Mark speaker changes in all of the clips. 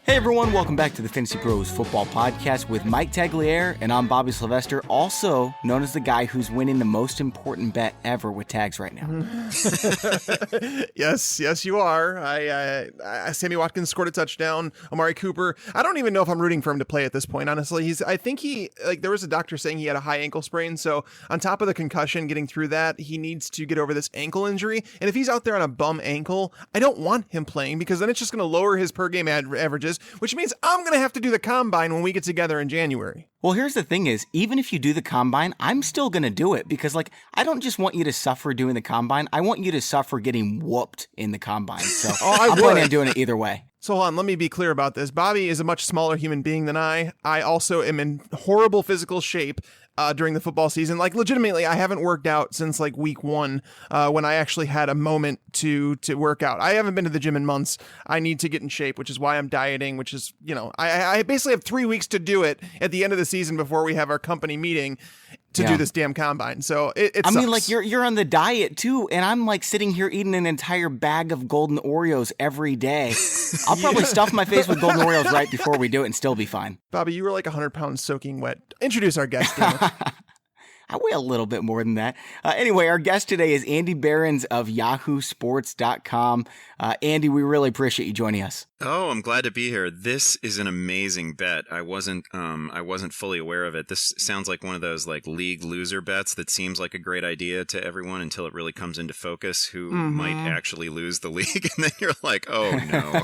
Speaker 1: Hey everyone, welcome back to the Fantasy Pros Football Podcast with Mike Tagliere, and I'm Bobby Sylvester, also known as the guy who's winning the most important bet ever with tags right now.
Speaker 2: Yes, you are. Sammy Watkins scored a touchdown. Amari Cooper, I don't even know if I'm rooting for him to play at this point, honestly. There was a doctor saying he had a high ankle sprain, so on top of the concussion, getting through that, he needs to get over this ankle injury, and if he's out there on a bum ankle, I don't want him playing, because then it's just going to lower his per game averages, which means I'm going to have to do the combine when we get together in January.
Speaker 1: Well, here's the thing is, even if you do the combine, I'm still going to do it because, I don't just want you to suffer doing the combine. I want you to suffer getting whooped in the combine. So I'm planning on doing it either way.
Speaker 2: So hold on, let me be clear about this. Bobby is a much smaller human being than I. I also am in horrible physical shape during the football season. Legitimately, I haven't worked out since week 1 when I actually had a moment to work out. I haven't been to the gym in months. I need to get in shape, which is why I'm dieting, which is, I basically have 3 weeks to do it at the end of the season before we have our company meeting to do this damn combine. So it sucks.
Speaker 1: I mean, you're on the diet too, and I'm sitting here eating an entire bag of golden Oreos every day. I'll probably stuff my face with golden Oreos right before we do it and still be fine.
Speaker 2: Bobby, you were 100 pounds soaking wet. Introduce our guest, damn it.
Speaker 1: I weigh a little bit more than that. Anyway, our guest today is Andy Behrens of yahoosports.com. Andy, we really appreciate you joining us.
Speaker 3: Oh, I'm glad to be here. This is an amazing bet. I wasn't fully aware of it. This sounds like one of those league loser bets that seems like a great idea to everyone until it really comes into focus who might actually lose the league. And then you're like, oh no,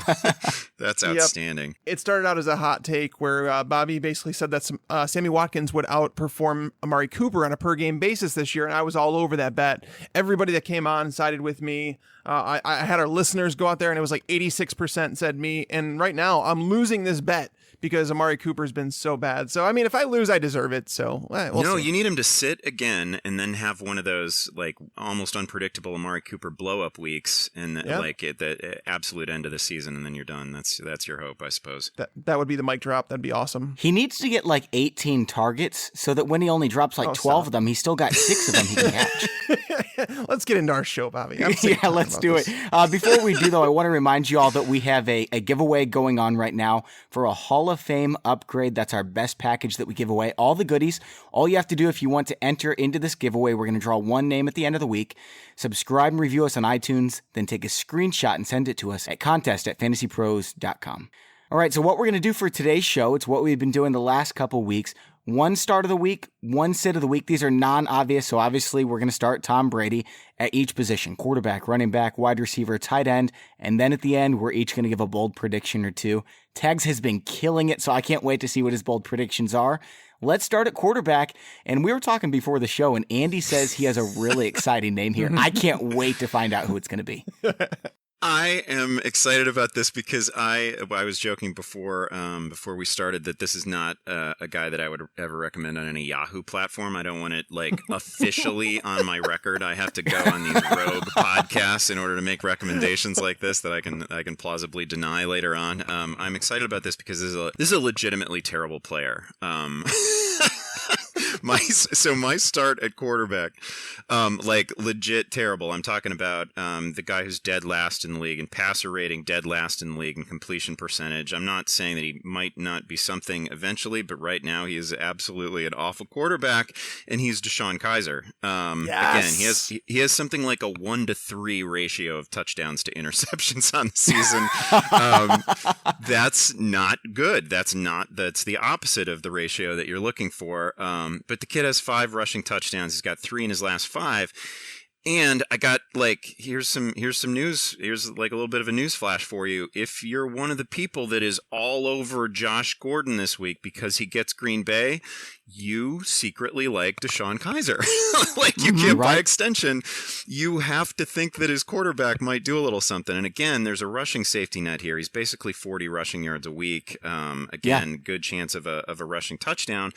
Speaker 3: that's outstanding.
Speaker 2: Yep. It started out as a hot take where Bobby basically said that Sammy Watkins would outperform Amari Cooper on a per game basis this year. And I was all over that bet. Everybody that came on sided with me. I had our listeners go out there and it was 86% said me. And right now I'm losing this bet because Amari Cooper's been so bad. So, I mean, if I lose, I deserve it. So, we'll see.
Speaker 3: You need him to sit again and then have one of those almost unpredictable Amari Cooper blow up weeks and at the absolute end of the season. And then you're done. That's your hope, I suppose.
Speaker 2: That would be the mic drop. That'd be awesome.
Speaker 1: He needs to get 18 targets so that when he only drops 12 of them, he's still got 6 of them he can catch.
Speaker 2: Let's get into our show, Bobby.
Speaker 1: Yeah, let's do it. Before we do, though, I want to remind you all that we have a giveaway going on right now for a Hall of Fame upgrade. That's our best package that we give away. All the goodies. All you have to do if you want to enter into this giveaway, we're going to draw one name at the end of the week. Subscribe and review us on iTunes, then take a screenshot and send it to us at contest@fantasypros.com. All right, so what we're going to do for today's show, it's what we've been doing the last couple weeks. One start of the week, one sit of the week. These are non-obvious, so obviously we're going to start Tom Brady at each position: quarterback, running back, wide receiver, tight end, and then at the end, we're each going to give a bold prediction or two. Tags has been killing it, so I can't wait to see what his bold predictions are. Let's start at quarterback, and we were talking before the show, and Andy says he has a really exciting name here. I can't wait to find out who it's going to be.
Speaker 3: I am excited about this because I was joking before we started that this is not a guy that I would ever recommend on any Yahoo platform. I don't want it officially on my record. I have to go on these rogue podcasts in order to make recommendations like this that I can plausibly deny later on. I'm excited about this because this is a legitimately terrible player. My start at quarterback, legit terrible. I'm talking about the guy who's dead last in the league in passer rating, dead last in the league in completion percentage. I'm not saying that he might not be something eventually, but right now he is absolutely an awful quarterback, and he's Deshaun Kaiser.
Speaker 2: Yes.
Speaker 3: Again, he has something like a 1-to-3 ratio of touchdowns to interceptions on the season. That's not good. That's the opposite of the ratio that you're looking for. But the kid has 5 rushing touchdowns. He's got 3 in his last 5. And I got here's some news. Here's a little bit of a news flash for you. If you're one of the people that is all over Josh Gordon this week because he gets Green Bay, you secretly like Deshaun Kaiser. You can't, by extension, you have to think that his quarterback might do a little something. And again, there's a rushing safety net here. He's basically 40 rushing yards a week. Good chance of a rushing touchdown.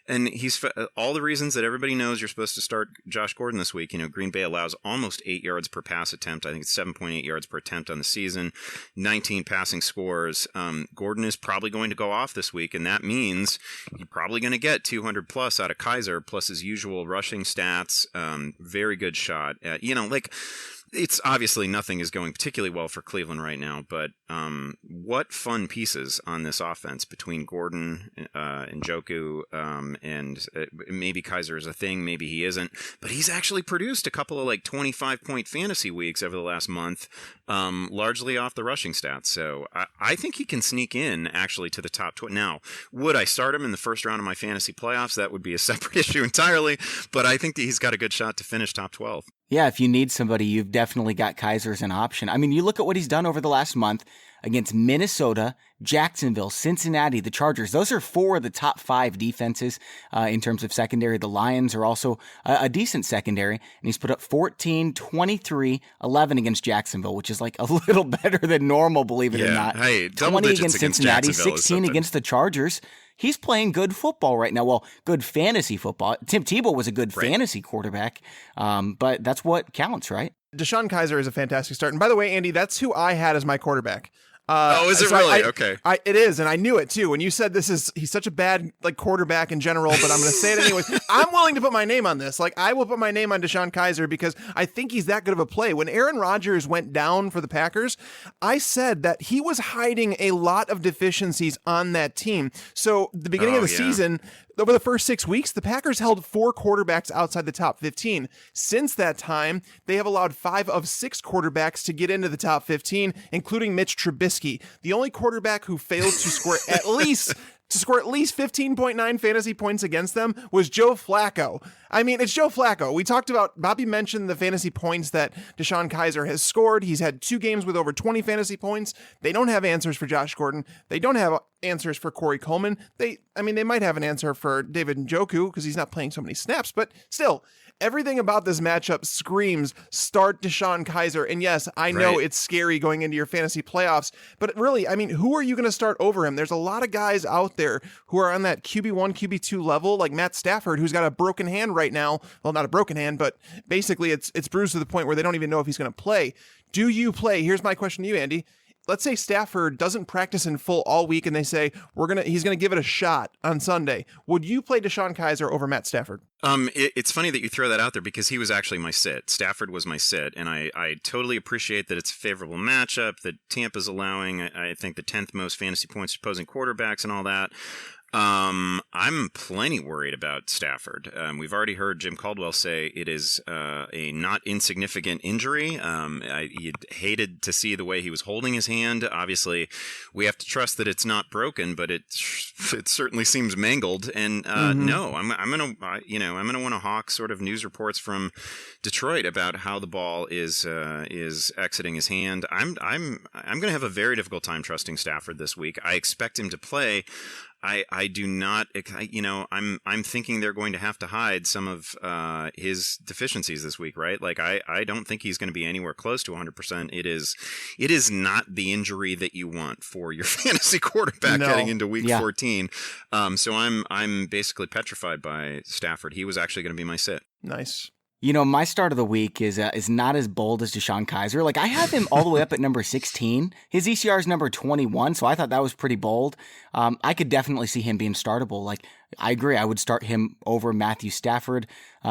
Speaker 3: And he's all the reasons that everybody knows you're supposed to start Josh Gordon this week. Green Bay allows almost 8 yards per pass attempt. I think it's 7.8 yards per attempt on the season, 19 passing scores. Gordon is probably going to go off this week, and that means you're probably going to get 200 plus out of Kaiser, plus his usual rushing stats. Very good shot. It's obviously nothing is going particularly well for Cleveland right now, but what fun pieces on this offense between Gordon, and Njoku, and maybe Kaiser is a thing, maybe he isn't, but he's actually produced a couple of like 25-point fantasy weeks over the last month, largely off the rushing stats. So I think he can sneak in actually to the top 20. Now, would I start him in the first round of my fantasy playoffs? That would be a separate issue entirely, but I think that he's got a good shot to finish top 12.
Speaker 1: Yeah, if you need somebody, you've definitely got Kaiser as an option. I mean, you look at what he's done over the last month against Minnesota, Jacksonville, Cincinnati, the Chargers. Those are 4 of the top 5 defenses in terms of secondary. The Lions are also a decent secondary, and he's put up 14, 23, 11 against Jacksonville, which is like a little better than normal, believe it or not.
Speaker 3: Hey,
Speaker 1: 20 against Cincinnati, 16 against the Chargers. He's playing good football right now. Well, good fantasy football. Tim Tebow was a good fantasy quarterback, but that's what counts, right?
Speaker 2: DeShone Kizer is a fantastic start. And by the way, Andy, that's who I had as my quarterback.
Speaker 3: Is it really? Okay.
Speaker 2: It is, and I knew it too. When you said he's such a bad quarterback in general, but I'm going to say it anyways. I'm willing to put my name on this. I will put my name on DeShone Kizer because I think he's that good of a play. When Aaron Rodgers went down for the Packers, I said that he was hiding a lot of deficiencies on that team. So the beginning of the season, over the first 6 weeks, the Packers held 4 quarterbacks outside the top 15. Since that time, they have allowed 5 of 6 quarterbacks to get into the top 15, including Mitch Trubisky, the only quarterback who failed to score at least 15.9 fantasy points against them was Joe Flacco. I mean, it's Joe Flacco. We talked about, Bobby mentioned the fantasy points that DeShone Kizer has scored. He's had 2 games with over 20 fantasy points. They don't have answers for Josh Gordon. They don't have answers for Corey Coleman. They might have an answer for David Njoku because he's not playing so many snaps, but still, everything about this matchup screams start DeShone Kizer. And yes, I know it's scary going into your fantasy playoffs, but really, I mean, who are you going to start over him? There's a lot of guys out there who are on that QB1, QB2 level, like Matt Stafford, who's got a broken hand right now. Well, not a broken hand, but basically it's bruised to the point where they don't even know if he's going to play. Do you play? Here's my question to you, Andy. Let's say Stafford doesn't practice in full all week and they say he's gonna give it a shot on Sunday. Would you play DeShone Kizer over Matt Stafford?
Speaker 3: It's funny that you throw that out there because he was actually my sit. Stafford was my sit, and I totally appreciate that it's a favorable matchup, that Tampa's allowing, I think, the 10th most fantasy points to opposing quarterbacks and all that. I'm plenty worried about Stafford. We've already heard Jim Caldwell say it is a not insignificant injury. He hated to see the way he was holding his hand. Obviously, we have to trust that it's not broken, but it certainly seems mangled. And no, I'm gonna want to hawk sort of news reports from Detroit about how the ball is exiting his hand. I'm gonna have a very difficult time trusting Stafford this week. I expect him to play. I do not, I'm thinking they're going to have to hide some of his deficiencies this week, right? Like, I don't think he's going to be anywhere close to 100%. It is not the injury that you want for your fantasy quarterback heading into week 14. So I'm basically petrified by Stafford. He was actually going to be my sit.
Speaker 2: Nice.
Speaker 1: You know, my start of the week is not as bold as DeShone Kizer. Like, I have him all the way up at number 16. His ECR is number 21, so I thought that was pretty bold. I could definitely see him being startable. Like, I agree. I would start him over Matthew Stafford.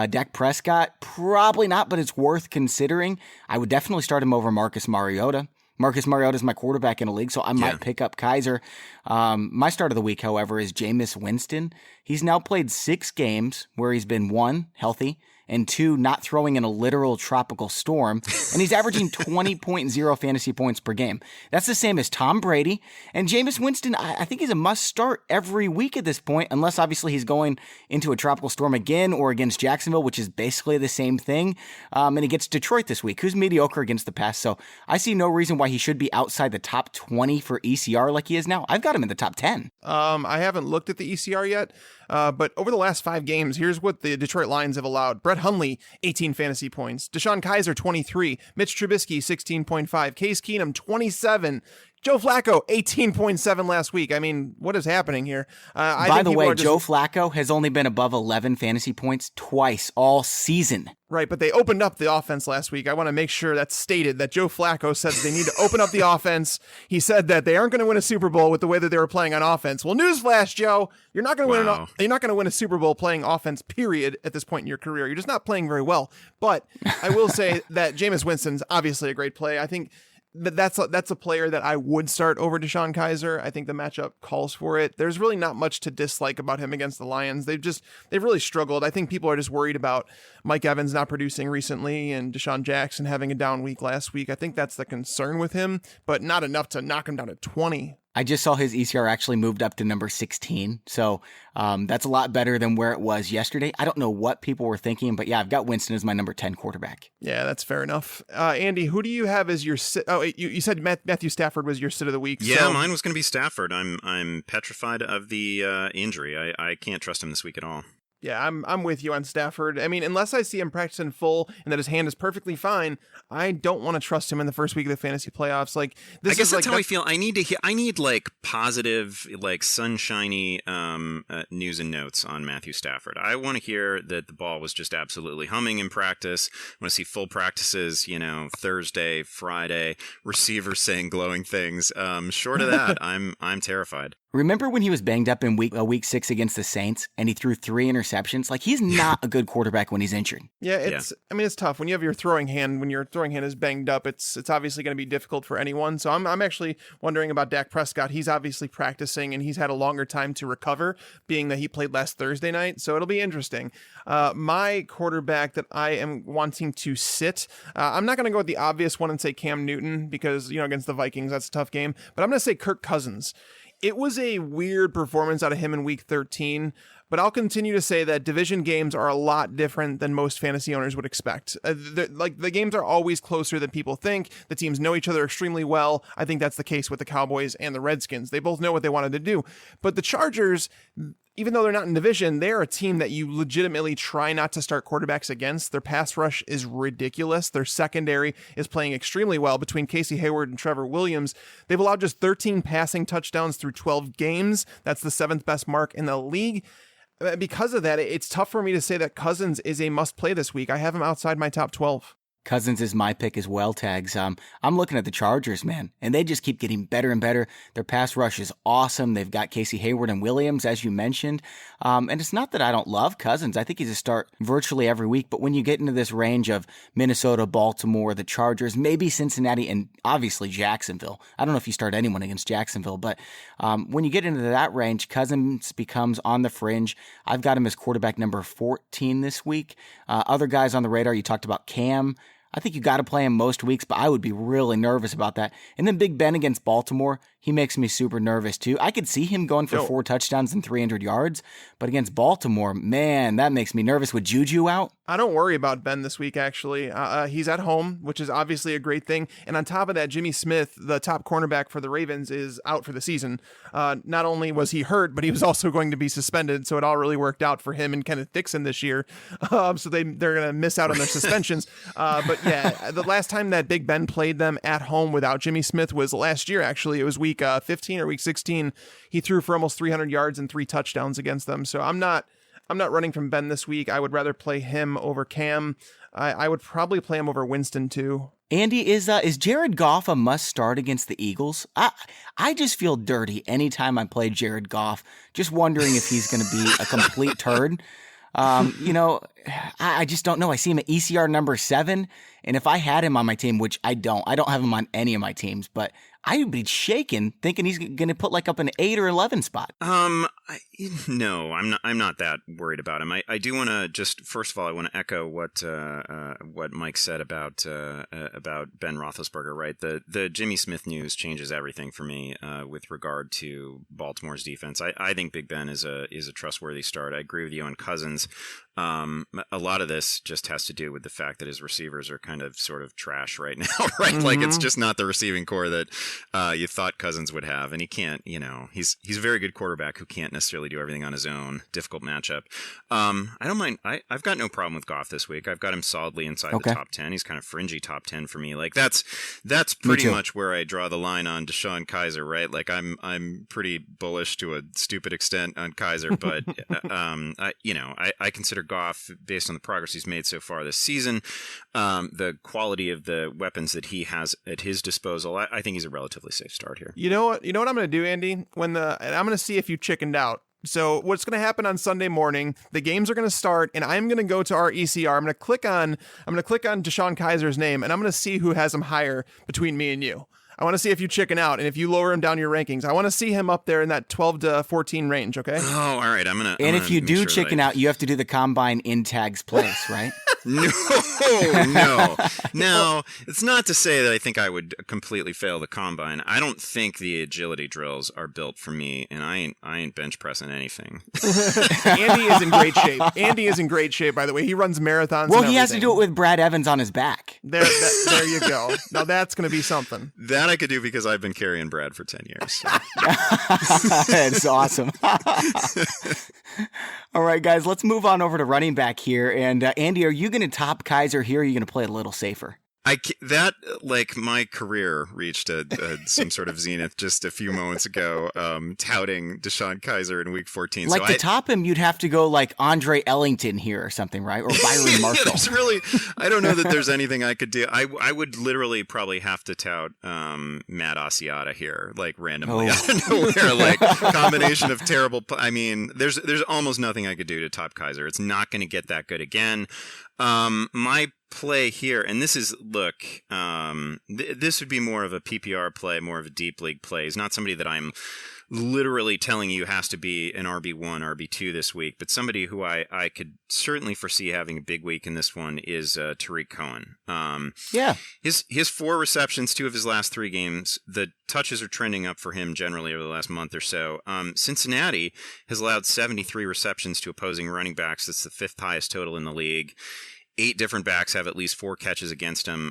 Speaker 1: Dak Prescott, probably not, but it's worth considering. I would definitely start him over Marcus Mariota. Marcus Mariota is my quarterback in a league, so I might pick up Kizer. My start of the week, however, is Jameis Winston. He's now played 6 games where he's been 1, healthy, and 2, not throwing in a literal tropical storm, and he's averaging 20.0 fantasy points per game. That's the same as Tom Brady, and Jameis Winston, I think he's a must-start every week at this point, unless obviously he's going into a tropical storm again or against Jacksonville, which is basically the same thing, and he gets Detroit this week, who's mediocre against the pass, so I see no reason why he should be outside the top 20 for ECR like he is now. I've got him in the top 10.
Speaker 2: I haven't looked at the ECR yet, but over the last 5 games, here's what the Detroit Lions have allowed. Brett Hundley, 18 fantasy points. DeShone Kizer, 23. Mitch Trubisky, 16.5. Case Keenum, 27. Joe Flacco, 18.7 last week. I mean, what is happening here?
Speaker 1: By the way, Joe Flacco has only been above 11 fantasy points twice all season.
Speaker 2: Right, but they opened up the offense last week. I want to make sure that's stated that Joe Flacco said they need to open up the offense. He said that they aren't going to win a Super Bowl with the way that they were playing on offense. Well, newsflash, Joe, you're not going to you're not going to win a Super Bowl playing offense, period, at this point in your career. You're just not playing very well. But I will say that Jameis Winston's obviously a great play. I think that's a player that I would start over Deshaun Kaiser. I think the matchup calls for it. There's really not much to dislike about him against the Lions. They've really struggled. I think people are just worried about Mike Evans not producing recently and Deshaun Jackson having a down week last week. I think that's the concern with him, but not enough to knock him down to 20.
Speaker 1: I just saw his ECR actually moved up to number 16. So that's a lot better than where it was yesterday. I don't know what people were thinking, but yeah, I've got Winston as my number 10 quarterback.
Speaker 2: Yeah, that's fair enough. Andy, who do you have as your sit? Oh, you said Matthew Stafford was your sit of the week.
Speaker 3: Yeah, mine was going to be Stafford. I'm petrified of the injury. I can't trust him this week at all.
Speaker 2: Yeah, I'm with you on Stafford. I mean, unless I see him practice in full and that his hand is perfectly fine, I don't want to trust him in the first week of the fantasy playoffs. Like this,
Speaker 3: I guess that's
Speaker 2: like,
Speaker 3: how I feel. I need like positive, like sunshiny news and notes on Matthew Stafford. I want to hear that the ball was just absolutely humming in practice. I want to see full practices. Thursday, Friday, receivers saying glowing things. Short of that, I'm terrified.
Speaker 1: Remember when he was banged up in week 6 against the Saints and he threw 3 interceptions? Like, he's not a good quarterback when he's injured.
Speaker 2: Yeah, I mean, it's tough when you have your throwing hand. When your throwing hand is banged up, it's obviously going to be difficult for anyone. So I'm actually wondering about Dak Prescott. He's obviously practicing and he's had a longer time to recover, being that he played last Thursday night. So it'll be interesting. My quarterback that I am wanting to sit, I'm not going to go with the obvious one and say Cam Newton because, against the Vikings, that's a tough game. But I'm going to say Kirk Cousins. It was a weird performance out of him in week 13, but I'll continue to say that division games are a lot different than most fantasy owners would expect. The games are always closer than people think. The teams know each other extremely well. I think that's the case with the Cowboys and the Redskins. They both know what they wanted to do. But the Chargers, even though they're not in division, they're a team that you legitimately try not to start quarterbacks against. Their pass rush is ridiculous. Their secondary is playing extremely well between Casey Hayward and Trevor Williams. They've allowed just 13 passing touchdowns through 12 games. That's the 7th best mark in the league. Because of that, it's tough for me to say that Cousins is a must play this week. I have him outside my top 12.
Speaker 1: Cousins is my pick as well, Tags. I'm looking at the Chargers, man, and they just keep getting better and better. Their pass rush is awesome. They've got Casey Hayward and Williams, as you mentioned. And it's not that I don't love Cousins. I think he's a start virtually every week. But when you get into this range of Minnesota, Baltimore, the Chargers, maybe Cincinnati, and obviously Jacksonville. I don't know if you start anyone against Jacksonville, but when you get into that range, Cousins becomes on the fringe. I've got him as quarterback number 14 this week. Other guys on the radar, you talked about Cam. I think you got to play him most weeks, but I would be really nervous about that. And then Big Ben against Baltimore, he makes me super nervous too. I could see him going for 4 touchdowns and 300 yards, but against Baltimore, man, that makes me nervous with Juju out.
Speaker 2: I don't worry about Ben this week, actually. He's at home, which is obviously a great thing. And on top of that, Jimmy Smith, the top cornerback for the Ravens, is out for the season. Not only was he hurt, but he was also going to be suspended. So it all really worked out for him and Kenneth Dixon this year. So they're going to miss out on their suspensions. But yeah, the last time that Big Ben played them at home without Jimmy Smith was last year, actually. It was week 15 or week 16. He threw for almost 300 yards and 3 touchdowns against them. So I'm not running from Ben this week. I would rather play him over Cam. I would probably play him over Winston too.
Speaker 1: Andy, is Jared Goff a must start against the Eagles? I just feel dirty anytime I play Jared Goff, just wondering if he's going to be a complete turd. I just don't know. I see him at ECR number 7, and if I had him on my team, which I don't have him on any of my teams, but I would be shaken thinking he's going to put like up an 8 or 11 spot.
Speaker 3: No, I'm not that worried about him. I do want to just, first of all, I want to echo what Mike said about Ben Roethlisberger, right? The Jimmy Smith news changes everything for me, with regard to Baltimore's defense. I think Big Ben is a trustworthy start. I agree with you on Cousins. A lot of this just has to do with the fact that his receivers are kind of sort of trash right now, right? Like it's just not the receiving core that you thought Cousins would have, and he can't. He's a very good quarterback who can't necessarily do everything on his own. Difficult matchup. I don't mind. I've got no problem with Goff this week. I've got him solidly inside the top 10. He's kind of fringy top 10 for me. Like that's pretty much where I draw the line on Deshaun Kaiser, right? Like I'm pretty bullish to a stupid extent on Kaiser, but I consider Goff, based on the progress he's made so far this season, the quality of the weapons that he has at his disposal, I think he's a relatively safe start here.
Speaker 2: You know what I'm going to do, Andy? And I'm going to see if you chickened out. So what's going to happen on Sunday morning, the games are going to start, and I'm going to go to our ECR. I'm going to click on Deshaun Kaiser's name, and I'm going to see who has him higher between me and you. I want to see if you chicken out and if you lower him down your rankings. I want to see him up there in that 12 to 14 range, okay?
Speaker 3: Oh, all right.
Speaker 1: And if you do chicken out, you have to do the combine in Tag's place, right?
Speaker 3: No. Now, it's not to say that I think I would completely fail the combine. I don't think the agility drills are built for me, and I ain't bench pressing anything.
Speaker 2: Andy is in great shape. Andy is in great shape, by the way. He runs marathons.
Speaker 1: Well, he has to do it with Brad Evans on his back.
Speaker 2: There you go. Now that's going to be something.
Speaker 3: That I could do because I've been carrying Brad for 10 years. So.
Speaker 1: That's awesome. All right, guys, let's move on over to running back here. And Andy, are you going to top Kaiser here, or are you going to play a little safer?
Speaker 3: My career reached some sort of zenith just a few moments ago, touting Deshaun Kaiser in week 14.
Speaker 1: Like, to top him, you'd have to go like Andre Ellington here or something, right? Or Byron Marshall.
Speaker 3: I don't know that there's anything I could do. I would literally probably have to tout Matt Asiata here, like randomly out of nowhere, like combination of terrible. There's almost nothing I could do to top Kaiser. It's not going to get that good again. My play here, and this is, this would be more of a PPR play, more of a deep league play. He's not somebody that I'm literally telling you has to be an RB1, RB2 this week, but somebody who I could certainly foresee having a big week in this one is Tariq Cohen. His 4 receptions, 2 of his last 3 games, the touches are trending up for him generally over the last month or so. Cincinnati has allowed 73 receptions to opposing running backs. That's the 5th highest total in the league. 8 different backs have at least 4 catches against him.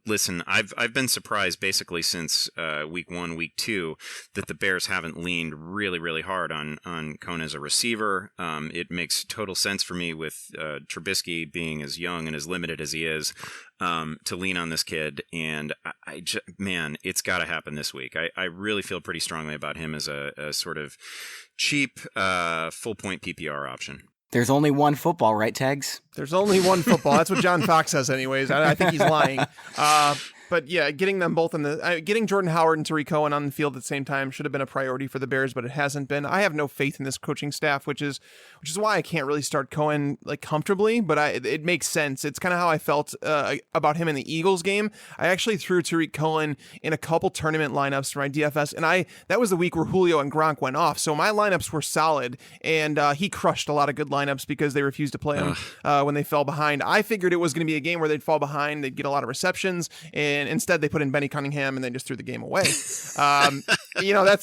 Speaker 3: Listen, I've been surprised basically since week 1, week 2, that the Bears haven't leaned really, really hard on Cohen as a receiver. It makes total sense for me with Trubisky being as young and as limited as he is to lean on this kid. And it's got to happen this week. I really feel pretty strongly about him as a sort of cheap full point PPR option.
Speaker 1: There's only one football, right, Tags?
Speaker 2: There's only one football. That's what John Fox says anyways. I think he's lying. But yeah, getting them both getting Jordan Howard and Tariq Cohen on the field at the same time should have been a priority for the Bears, but it hasn't been. I have no faith in this coaching staff, which is why I can't really start Cohen like comfortably, but it makes sense. It's kind of how I felt about him in the Eagles game. I actually threw Tariq Cohen in a couple tournament lineups for my DFS, and that was the week where Julio and Gronk went off, so my lineups were solid, and he crushed a lot of good lineups because they refused to play him when they fell behind. I figured it was going to be a game where they'd fall behind, they'd get a lot of receptions, and instead they put in Benny Cunningham and they just threw the game away. That's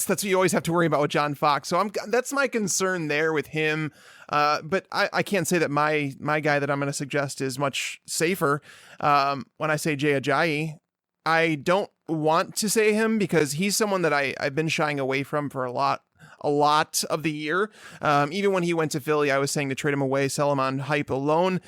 Speaker 2: what you always have to worry about with John Fox. So that's my concern there with him. But I can't say that my guy that I'm going to suggest is much safer. When I say Jay Ajayi, I don't want to say him because he's someone that I've been shying away from for a lot of the year. Even when he went to Philly, I was saying to trade him away, sell him on hype alone.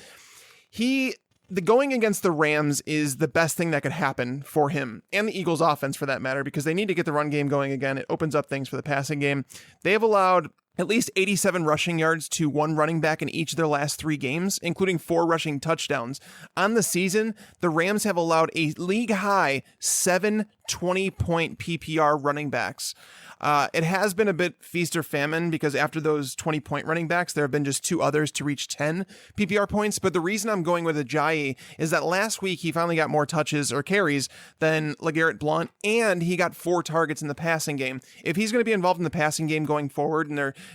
Speaker 2: The going against the Rams is the best thing that could happen for him and the Eagles offense for that matter, because they need to get the run game going again. It opens up things for the passing game. They have allowed at least 87 rushing yards to one running back in each of their last 3 games, including 4 rushing touchdowns. On the season, the Rams have allowed a league high 7 20-point PPR running backs. It has been a bit feast or famine because after those 20-point running backs, there have been just 2 others to reach 10 PPR points. But the reason I'm going with Ajayi is that last week he finally got more touches or carries than LeGarrette Blount, and he got 4 targets in the passing game. If he's going to be involved in the passing game going forward,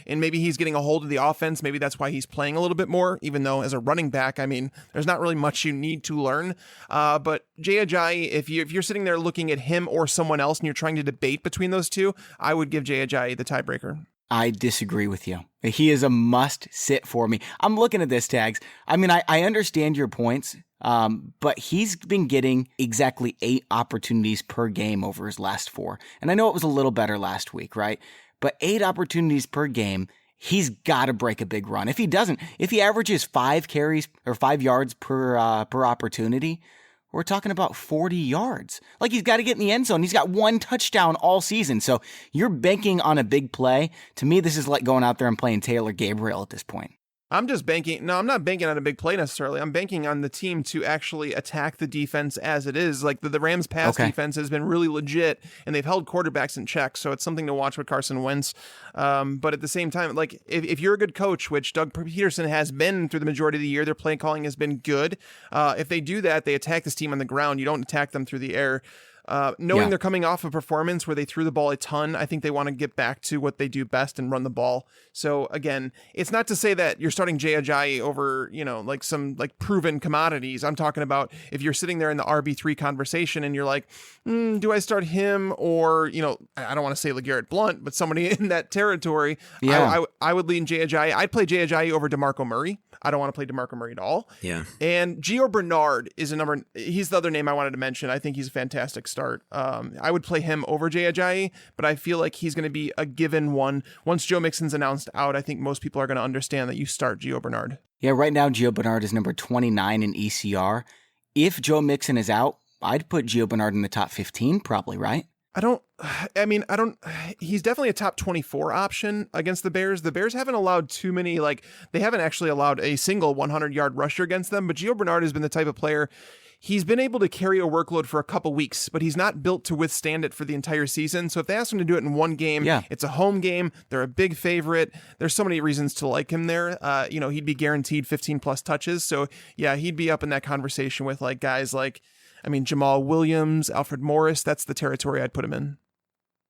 Speaker 2: and maybe he's getting a hold of the offense, maybe that's why he's playing a little bit more, even though as a running back, there's not really much you need to learn. But Jay Ajayi, if you're sitting there looking at him or someone else and you're trying to debate between those two, I would give Jay Ajayi the tiebreaker.
Speaker 1: I disagree with you. He is a must sit for me. I'm looking at this, Tags. I mean, I understand your points, but he's been getting exactly 8 opportunities per game over his last 4. And I know it was a little better last week, right? But 8 opportunities per game, he's got to break a big run. If he doesn't, if he averages 5 carries or 5 yards per opportunity, we're talking about 40 yards. Like, he's got to get in the end zone. He's got 1 touchdown all season. So you're banking on a big play. To me, this is like going out there and playing Taylor Gabriel at this point.
Speaker 2: I'm just banking. No, I'm not banking on a big play necessarily. I'm banking on the team to actually attack the defense as it is. Like the Rams pass defense has been really legit, and they've held quarterbacks in check. So it's something to watch with Carson Wentz. But at the same time, like if you're a good coach, which Doug Peterson has been through the majority of the year, their play calling has been good. If they do that, they attack this team on the ground. You don't attack them through the air. Knowing they're coming off a performance where they threw the ball a ton, I think they want to get back to what they do best and run the ball. So again, it's not to say that you're starting Jay Ajayi over, like some like proven commodities. I'm talking about if you're sitting there in the RB3 conversation and you're like, do I start him or, I don't want to say LeGarrette Blount, but somebody in that territory. Yeah. I would lean Jay Ajayi. I'd play Jay Ajayi over DeMarco Murray. I don't want to play DeMarco Murray at all.
Speaker 3: Yeah.
Speaker 2: And Gio Bernard is he's the other name I wanted to mention. I think he's a fantastic start. I would play him over Jay Ajayi, but I feel like he's going to be a given one. Once Joe Mixon's announced out, I think most people are going to understand that you start Gio Bernard.
Speaker 1: Yeah, right now Gio Bernard is number 29 in ECR. If Joe Mixon is out, I'd put Gio Bernard in the top 15 probably, right?
Speaker 2: He's definitely a top 24 option against the Bears. The Bears haven't allowed too many, they haven't actually allowed a single 100-yard rusher against them, but Gio Bernard has been the type of player, he's been able to carry a workload for a couple weeks, but he's not built to withstand it for the entire season. So if they ask him to do it in one game, it's a home game. They're a big favorite. There's so many reasons to like him there. He'd be guaranteed 15 plus touches. So yeah, he'd be up in that conversation with guys Jamal Williams, Alfred Morris. That's the territory I'd put him in.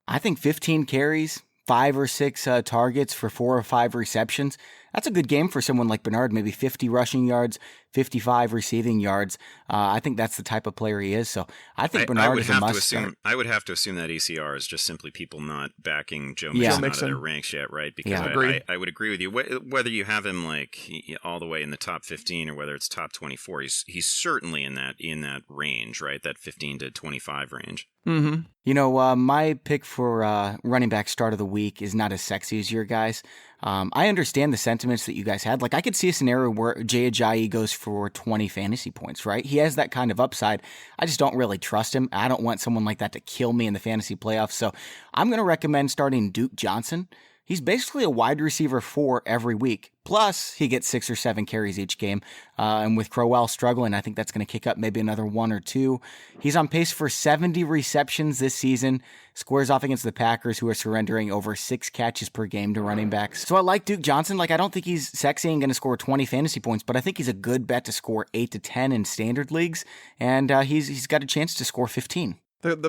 Speaker 1: I think 15 carries, 5 or 6 targets for 4 or 5 receptions. That's a good game for someone like Bernard, maybe 50 rushing yards, 55 receiving yards. I think that's the type of player he is. So I think Bernard is a must start.
Speaker 3: I would have to assume that ECR is just simply people not backing Joe Mixon out of their ranks yet, right? Because I would agree with you. Whether you have him all the way in the top 15 or whether it's top 24, he's certainly in that range, right? That 15 to 25 range.
Speaker 2: Mm-hmm.
Speaker 1: My pick for running back start of the week is not as sexy as your guys. I understand the sentiments that you guys had. I could see a scenario where Jay Ajayi goes for 20 fantasy points, right? He has that kind of upside. I just don't really trust him. I don't want someone like that to kill me in the fantasy playoffs. So I'm going to recommend starting Duke Johnson. He's basically a wide receiver 4 every week. Plus, he gets 6 or 7 carries each game. And with Crowell struggling, I think that's going to kick up maybe another 1 or 2. He's on pace for 70 receptions this season. Squares off against the Packers, who are surrendering over 6 catches per game to running backs. So I like Duke Johnson. I don't think he's sexy and going to score 20 fantasy points, but I think he's a good bet to score 8 to 10 in standard leagues. And he's got a chance to score 15.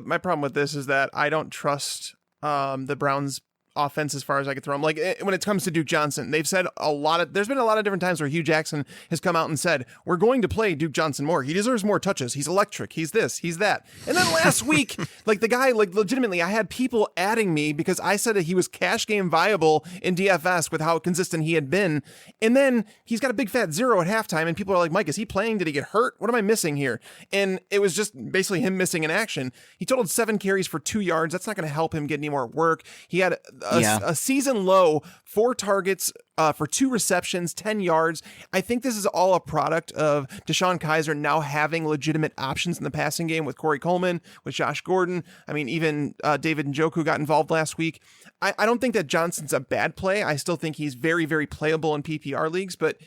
Speaker 2: My problem with this is that I don't trust the Browns offense as far as I could throw him. When it comes to Duke Johnson, they've said there's been a lot of different times where Hugh Jackson has come out and said, we're going to play Duke Johnson more. He deserves more touches. He's electric. He's this, he's that. And then last week, the guy, legitimately, I had people adding me because I said that he was cash game viable in DFS with how consistent he had been. And then he's got a big fat 0 at halftime. And people are like, Mike, is he playing? Did he get hurt? What am I missing here? And it was just basically him missing in action. He totaled 7 carries for 2 yards. That's not going to help him get any more work. He had a season low 4 targets for 2 receptions, 10 yards. I think this is all a product of Deshaun Kaiser now having legitimate options in the passing game with Corey Coleman, with Josh Gordon. Even David Njoku got involved last week. I don't think that Johnson's a bad play. I still think he's very, very playable in PPR leagues, but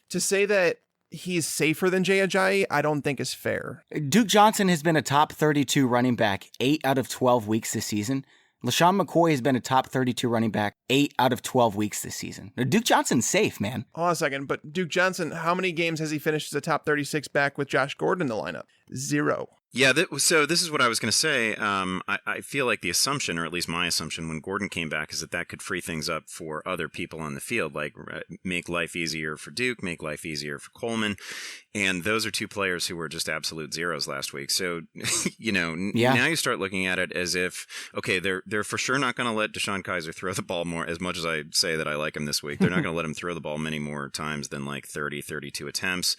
Speaker 2: to say that he's safer than Jay Ajayi, I don't think is fair.
Speaker 1: Duke Johnson has been a top 32 running back 8 out of 12 weeks this season. LaShawn McCoy has been a top 32 running back 8 out of 12 weeks this season. Now, Duke Johnson's safe, man.
Speaker 2: Hold on a second, but Duke Johnson, how many games has he finished as a top 36 back with Josh Gordon in the lineup? 0.
Speaker 3: Yeah, so this is what I was going to say. I feel like the assumption, or at least my assumption, when Gordon came back, is that could free things up for other people on the field, like make life easier for Duke, make life easier for Coleman. And those are two players who were just absolute zeros last week. So, now you start looking at it as if, okay, they're for sure not going to let Deshaun Kaiser throw the ball more, as much as I say that I like him this week. They're not going to let him throw the ball many more times than like 30, 32 attempts.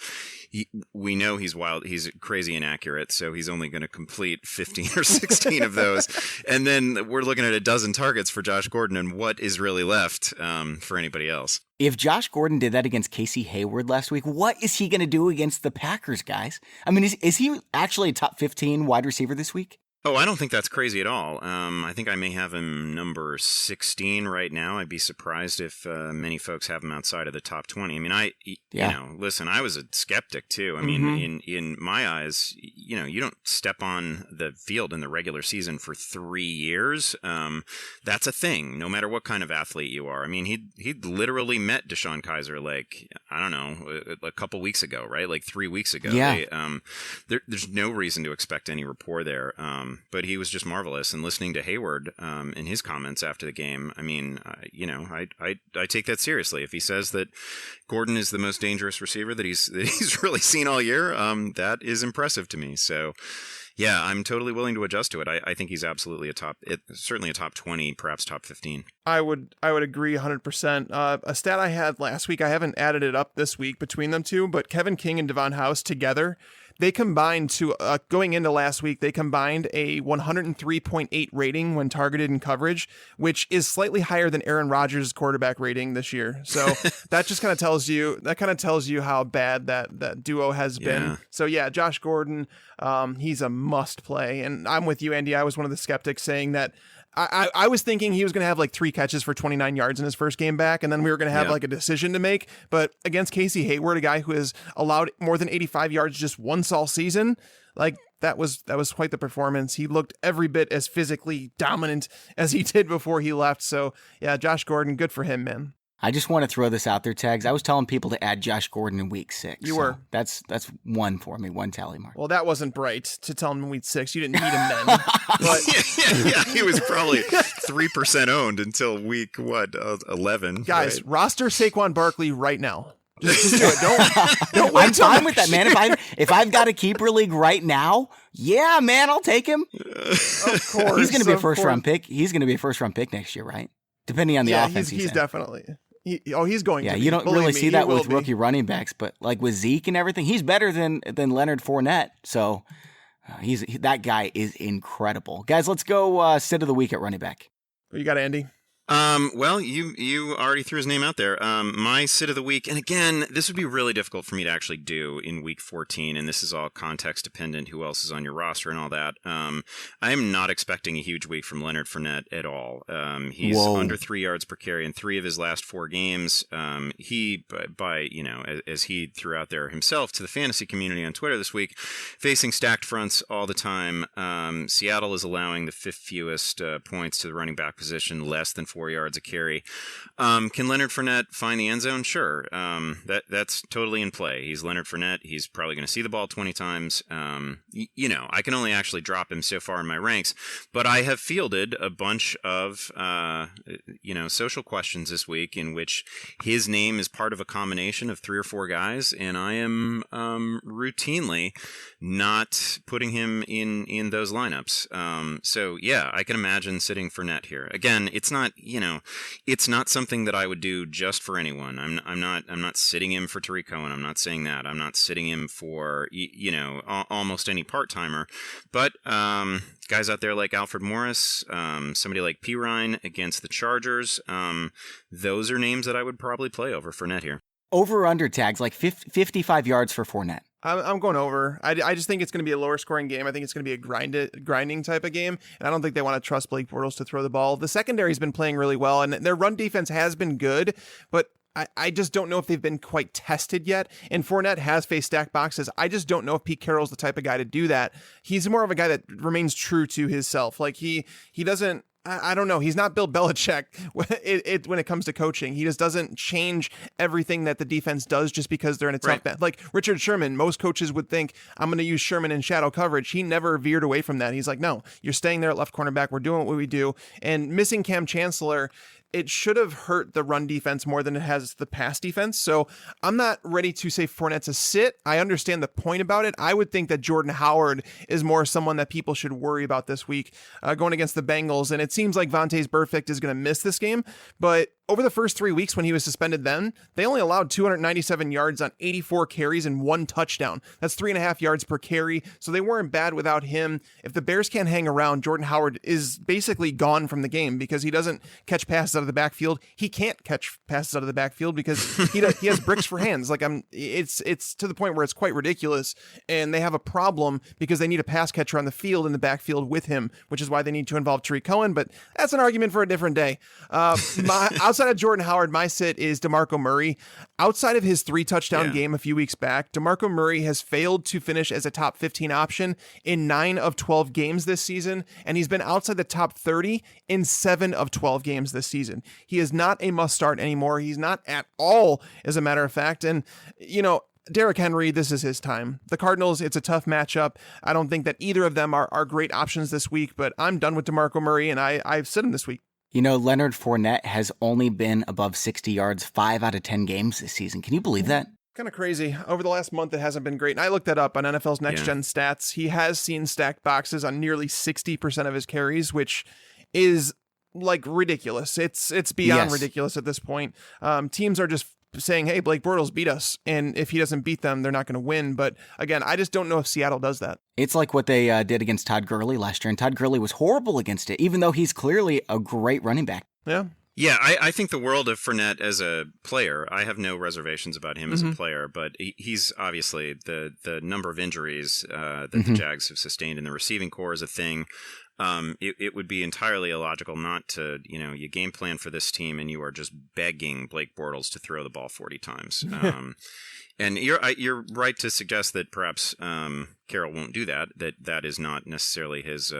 Speaker 3: We know he's wild. He's crazy inaccurate. So he's only going to complete 15 or 16 of those. And then we're looking at a dozen targets for Josh Gordon, and what is really left for anybody else?
Speaker 1: If Josh Gordon did that against Casey Hayward last week, what is he going to do against the Packers, guys? I mean, is he actually a top 15 wide receiver this week?
Speaker 3: Oh, I don't think that's crazy at all. I think I may have him number 16 right now. I'd be surprised if many folks have him outside of the top 20. I mean, listen, I was a skeptic too. I mean, in my eyes, you don't step on the field in the regular season for 3 years. That's a thing, no matter what kind of athlete you are. I mean, he literally met Deshaun Kaiser I don't know, a couple weeks ago, right? Like 3 weeks ago.
Speaker 1: Yeah.
Speaker 3: There's no reason to expect any rapport there. But he was just marvelous. And listening to Hayward in his comments after the game, I mean, I take that seriously. If he says that Gordon is the most dangerous receiver that he's really seen all year, that is impressive to me. So, yeah, I'm totally willing to adjust to it. I think he's absolutely certainly a top 20, perhaps top 15.
Speaker 2: I would agree 100%. A stat I had last week, I haven't added it up this week between them two, but Kevin King and Devon House together, they combined going into last week, they combined a 103.8 rating when targeted in coverage, which is slightly higher than Aaron Rodgers' quarterback rating this year. So that just kind of tells you how bad that duo has been. So yeah, Josh Gordon, he's a must play. And I'm with you, Andy. I was one of the skeptics saying that I was thinking he was going to have like 3 catches for 29 yards in his first game back, and then we were going to have like a decision to make. But against Casey Hayward, a guy who has allowed more than 85 yards just once all season, like that was quite the performance. He looked every bit as physically dominant as he did before he left. So yeah, Josh Gordon, good for him, man.
Speaker 1: I just want to throw this out there, Tags. I was telling people to add Josh Gordon in week 6.
Speaker 2: You were.
Speaker 1: That's one for me, one tally mark.
Speaker 2: Well, that wasn't bright to tell him in week 6. You didn't need him then. But
Speaker 3: yeah, he was probably 3% owned until week 11.
Speaker 2: Guys,
Speaker 3: right?
Speaker 2: roster Saquon Barkley right now. Just do it. Don't wait.
Speaker 1: I'm fine with that, man. If I've got a keeper league right now, yeah, man, I'll take him.
Speaker 2: Of course.
Speaker 1: He's going to be a first round pick. He's going to be a first round pick next year, right? Depending on the offense
Speaker 2: he's
Speaker 1: in.
Speaker 2: definitely. He's going to be.
Speaker 1: You don't
Speaker 2: Believe
Speaker 1: really
Speaker 2: me,
Speaker 1: see that with
Speaker 2: be.
Speaker 1: rookie running backs, but like with Zeke and everything, he's better than Leonard Fournette. So that guy is incredible. Guys, let's go sit of the week at running back.
Speaker 2: What you got, Andy?
Speaker 3: Well, you already threw his name out there. My sit of the week, and again, this would be really difficult for me to actually do in week 14, and this is all context dependent, who else is on your roster and all that. I am not expecting a huge week from Leonard Fournette at all. He's under 3 yards per carry in 3 of his last 4 games. He, as he threw out there himself to the fantasy community on Twitter this week, facing stacked fronts all the time. Seattle is allowing the 5th fewest points to the running back position, less than 4 yards a carry. Can Leonard Fournette find the end zone? Sure. That's totally in play. He's Leonard Fournette. He's probably going to see the ball 20 times. I can only actually drop him so far in my ranks, but I have fielded a bunch of, social questions this week in which his name is part of a combination of 3 or 4 guys, and I am routinely not putting him in those lineups. So yeah, I can imagine sitting Fournette here. Again, it's not something that I would do just for anyone. I'm not sitting him for Tariq Cohen. I'm not saying that. I'm not sitting him for almost any part-timer. But guys out there like Alfred Morris, somebody like Pirine against the Chargers, those are names that I would probably play over Fournette here.
Speaker 1: Over or under, Tags, like 55 yards for Fournette.
Speaker 2: I'm going over. I just think it's going to be a lower scoring game. I think it's going to be a grinding type of game, and I don't think they want to trust Blake Bortles to throw the ball. The secondary's been playing really well, and their run defense has been good, but I just don't know if they've been quite tested yet. And Fournette has faced stacked boxes. I just don't know if Pete Carroll's the type of guy to do that. He's more of a guy that remains true to himself. Like he doesn't. I don't know. He's not Bill Belichick when it comes to coaching. He just doesn't change everything that the defense does just because they're in a tough match. Like Richard Sherman, most coaches would think, I'm going to use Sherman in shadow coverage. He never veered away from that. He's like, no, you're staying there at left cornerback. We're doing what we do. And missing Cam Chancellor, it should have hurt the run defense more than it has the pass defense. So I'm not ready to say Fournette's a sit. I understand the point about it. I would think that Jordan Howard is more someone that people should worry about this week going against the Bengals. And it seems like Vontaze Burfict is going to miss this game. But over the first 3 weeks when he was suspended then, they only allowed 297 yards on 84 carries and 1 touchdown. That's 3.5 yards per carry. So they weren't bad without him. If the Bears can't hang around, Jordan Howard is basically gone from the game because he doesn't catch passes out of the backfield. He can't catch passes out of the backfield because he has bricks for hands. Like it's to the point where it's quite ridiculous. And they have a problem because they need a pass catcher on the field in the backfield with him, which is why they need to involve Tariq Cohen. But that's an argument for a different day. Outside of Jordan Howard, my sit is DeMarco Murray. Outside of his 3-touchdown game a few weeks back, DeMarco Murray has failed to finish as a top 15 option in 9 of 12 games this season, and he's been outside the top 30 in 7 of 12 games this season. He is not a must start anymore. He's not at all, as a matter of fact. And, Derrick Henry, this is his time. The Cardinals, it's a tough matchup. I don't think that either of them are great options this week, but I'm done with DeMarco Murray, and I've sit him this week.
Speaker 1: Leonard Fournette has only been above 60 yards 5 out of 10 games this season. Can you believe that?
Speaker 2: Kind of crazy. Over the last month, it hasn't been great. And I looked that up on NFL's Next Gen Stats. He has seen stacked boxes on nearly 60% of his carries, which is like ridiculous. It's beyond ridiculous at this point. Teams are just saying, hey, Blake Bortles beat us. And if he doesn't beat them, they're not going to win. But again, I just don't know if Seattle does that.
Speaker 1: It's like what they did against Todd Gurley last year. And Todd Gurley was horrible against it, even though he's clearly a great running back.
Speaker 2: Yeah.
Speaker 3: Yeah, I think the world of Fournette as a player. I have no reservations about him as a player, but he's obviously the number of injuries that the Jags have sustained in the receiving core is a thing. It would be entirely illogical not to, you game plan for this team and you are just begging Blake Bortles to throw the ball 40 times. And you're right to suggest that perhaps Carroll won't do that. That is not necessarily his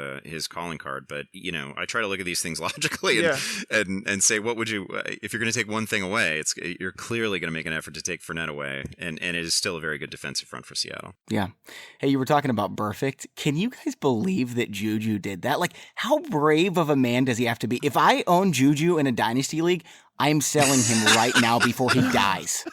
Speaker 3: calling card. But I try to look at these things logically and say, what would you if you're going to take one thing away? You're clearly going to make an effort to take Fournette away, and it is still a very good defensive front for Seattle. Yeah.
Speaker 1: Hey, you were talking about Burfict. Can you guys believe that Juju did that? Like, how brave of a man does he have to be? If I own Juju in a dynasty league, I'm selling him right now before he dies.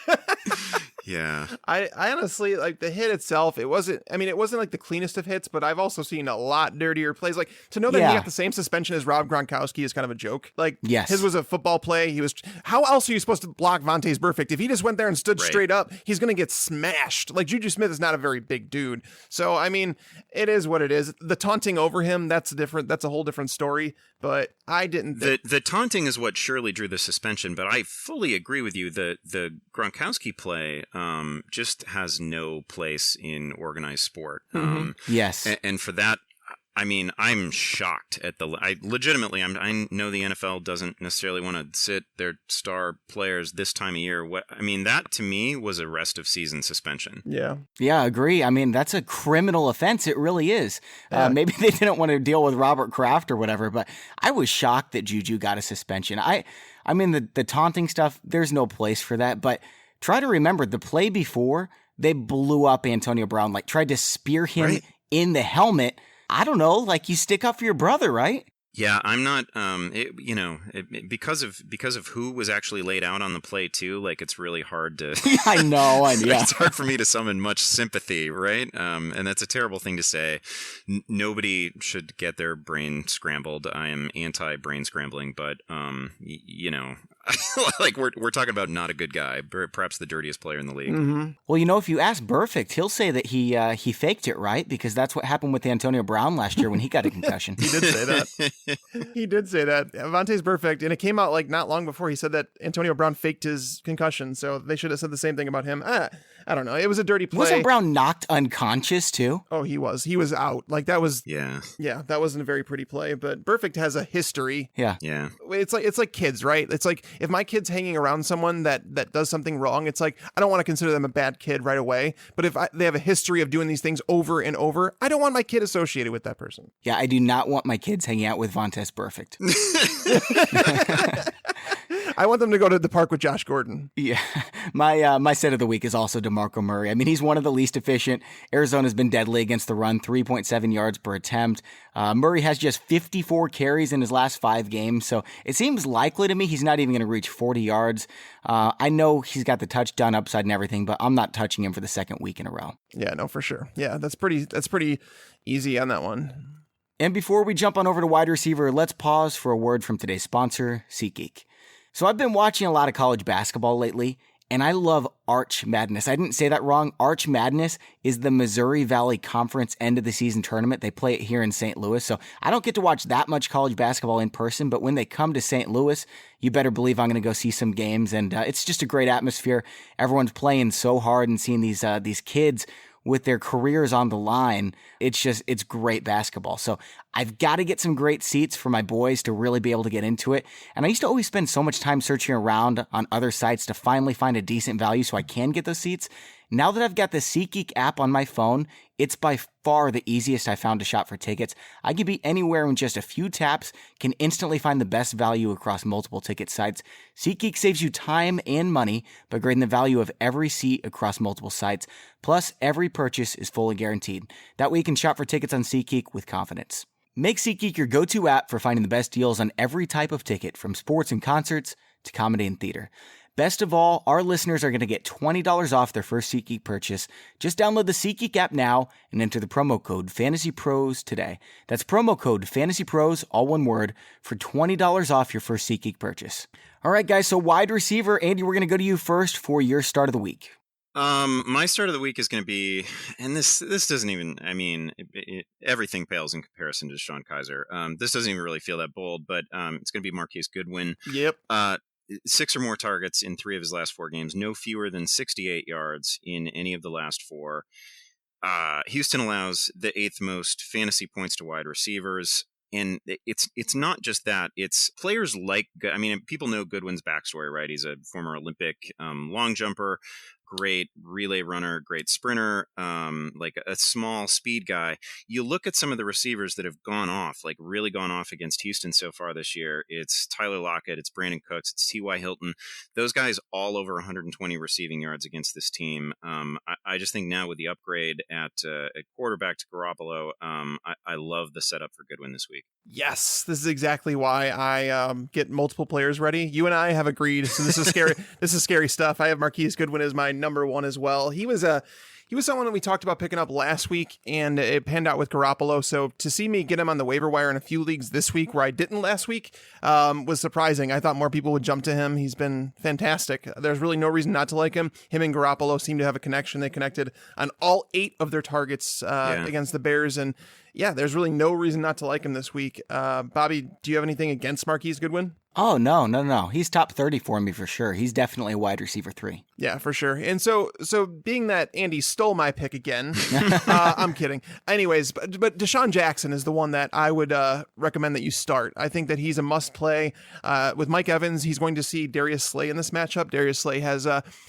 Speaker 3: Yeah.
Speaker 2: I honestly, like, the hit itself, it wasn't like the cleanest of hits, but I've also seen a lot dirtier plays. Like, to know that he got the same suspension as Rob Gronkowski is kind of a joke. Like, his was a football play. How else are you supposed to block Vontaze Burfict? If he just went there and stood straight up, he's going to get smashed. Like, Juju Smith is not a very big dude. So, I mean, it is what it is. The taunting over him, that's a whole different story. But I didn't
Speaker 3: the taunting is what surely drew the suspension, but I fully agree with you. The Gronkowski play just has no place in organized sport.
Speaker 1: Yes.
Speaker 3: And for that, I mean, I'm shocked at I know the NFL doesn't necessarily want to sit their star players this time of year. That to me was a rest of season suspension.
Speaker 2: Yeah.
Speaker 1: Yeah, I agree. I mean, that's a criminal offense. It really is. Maybe they didn't want to deal with Robert Kraft or whatever, but I was shocked that Juju got a suspension. I mean, the taunting stuff, there's no place for that, but try to remember the play before they blew up Antonio Brown, like tried to spear him in the helmet. I don't know, like you stick up for your brother, right?
Speaker 3: Yeah, I'm not, because of who was actually laid out on the play too, like it's really hard to,
Speaker 1: I know.
Speaker 3: It's hard for me to summon much sympathy, right? And that's a terrible thing to say. Nobody should get their brain scrambled. I am anti-brain scrambling, but, like we're talking about not a good guy, perhaps the dirtiest player in the league.
Speaker 2: Mm-hmm.
Speaker 1: Well, if you ask Burfict, he'll say that he faked it, right? Because that's what happened with Antonio Brown last year when he got a concussion.
Speaker 2: He did say that. He did say that. Vontaze Burfict, and it came out like not long before he said that Antonio Brown faked his concussion, so they should have said the same thing about him. I don't know. It was a dirty play.
Speaker 1: Wasn't Brown knocked unconscious too?
Speaker 2: Oh, he was. He was out. Like that was.
Speaker 3: Yeah,
Speaker 2: that wasn't a very pretty play. But Burfict has a history.
Speaker 1: Yeah.
Speaker 2: It's like kids, right? It's like if my kid's hanging around someone that does something wrong, it's like, I don't want to consider them a bad kid right away. But if they have a history of doing these things over and over, I don't want my kid associated with that person.
Speaker 1: Yeah, I do not want my kids hanging out with Vontaze Burfict.
Speaker 2: I want them to go to the park with Josh Gordon.
Speaker 1: Yeah, my set of the week is also DeMarco Murray. I mean, he's one of the least efficient. Arizona's been deadly against the run, 3.7 yards per attempt. Murray has just 54 carries in his last 5 games, so it seems likely to me he's not even going to reach 40 yards. I know he's got the touchdown upside and everything, but I'm not touching him for the second week in a row.
Speaker 2: Yeah, no, for sure. Yeah, that's pretty easy on that one.
Speaker 1: And before we jump on over to wide receiver, let's pause for a word from today's sponsor, SeatGeek. So I've been watching a lot of college basketball lately, and I love Arch Madness. I didn't say that wrong. Arch Madness is the Missouri Valley Conference end of the season tournament. They play it here in St. Louis, so I don't get to watch that much college basketball in person, but when they come to St. Louis, you better believe I'm going to go see some games, and it's just a great atmosphere. Everyone's playing so hard and seeing these kids with their careers on the line. It's great basketball. So I've got to get some great seats for my boys to really be able to get into it. And I used to always spend so much time searching around on other sites to finally find a decent value so I can get those seats. Now that I've got the SeatGeek app on my phone, it's by far the easiest I found to shop for tickets. I can be anywhere in just a few taps, can instantly find the best value across multiple ticket sites. SeatGeek saves you time and money by grading the value of every seat across multiple sites. Plus, every purchase is fully guaranteed. That way you can shop for tickets on SeatGeek with confidence. Make SeatGeek your go-to app for finding the best deals on every type of ticket, from sports and concerts to comedy and theater. Best of all, our listeners are going to get $20 off their first SeatGeek purchase. Just download the SeatGeek app now and enter the promo code FANTASYPROS today. That's promo code FANTASYPROS, all one word, for $20 off your first SeatGeek purchase. All right, guys, so wide receiver. Andy, we're going to go to you first for your start of the week.
Speaker 3: My start of the week is going to be, and this doesn't even, everything pales in comparison to Sean Kaiser. This doesn't even really feel that bold, but it's going to be Marquise Goodwin.
Speaker 2: Yep.
Speaker 3: 6 or more targets in 3 of his last 4 games, no fewer than 68 yards in any of the last 4. Houston allows the 8th most fantasy points to wide receivers. And it's not just that. It's players like, people know Goodwin's backstory, right? He's a former Olympic long jumper, great relay runner, great sprinter, like a small speed guy. You look at some of the receivers that have gone off, like really gone off against Houston so far this year. It's Tyler Lockett, it's Brandon Cooks, it's T.Y. Hilton. Those guys all over 120 receiving yards against this team. I just think now with the upgrade at quarterback to Garoppolo, I love the setup for Goodwin this week.
Speaker 2: Yes, this is exactly why I get multiple players ready. You and I have agreed, so this is scary. This is scary stuff. I have Marquise Goodwin as my number 1 as well. He was someone that we talked about picking up last week, and it panned out with Garoppolo. So to see me get him on the waiver wire in a few leagues this week where I didn't last week was surprising. I thought more people would jump to him. He's been fantastic. There's really no reason not to like him. Him and Garoppolo seem to have a connection. They connected on all 8 of their targets against the Bears, and yeah, there's really no reason not to like him this week. Bobby, do you have anything against Marquise Goodwin?
Speaker 1: Oh, no. He's top 30 for me for sure. He's definitely a wide receiver 3.
Speaker 2: Yeah, for sure. And so being that Andy stole my pick again, I'm kidding. Anyways, but Deshaun Jackson is the one that I would recommend that you start. I think that he's a must play. With Mike Evans, he's going to see Darius Slay in this matchup. Darius Slay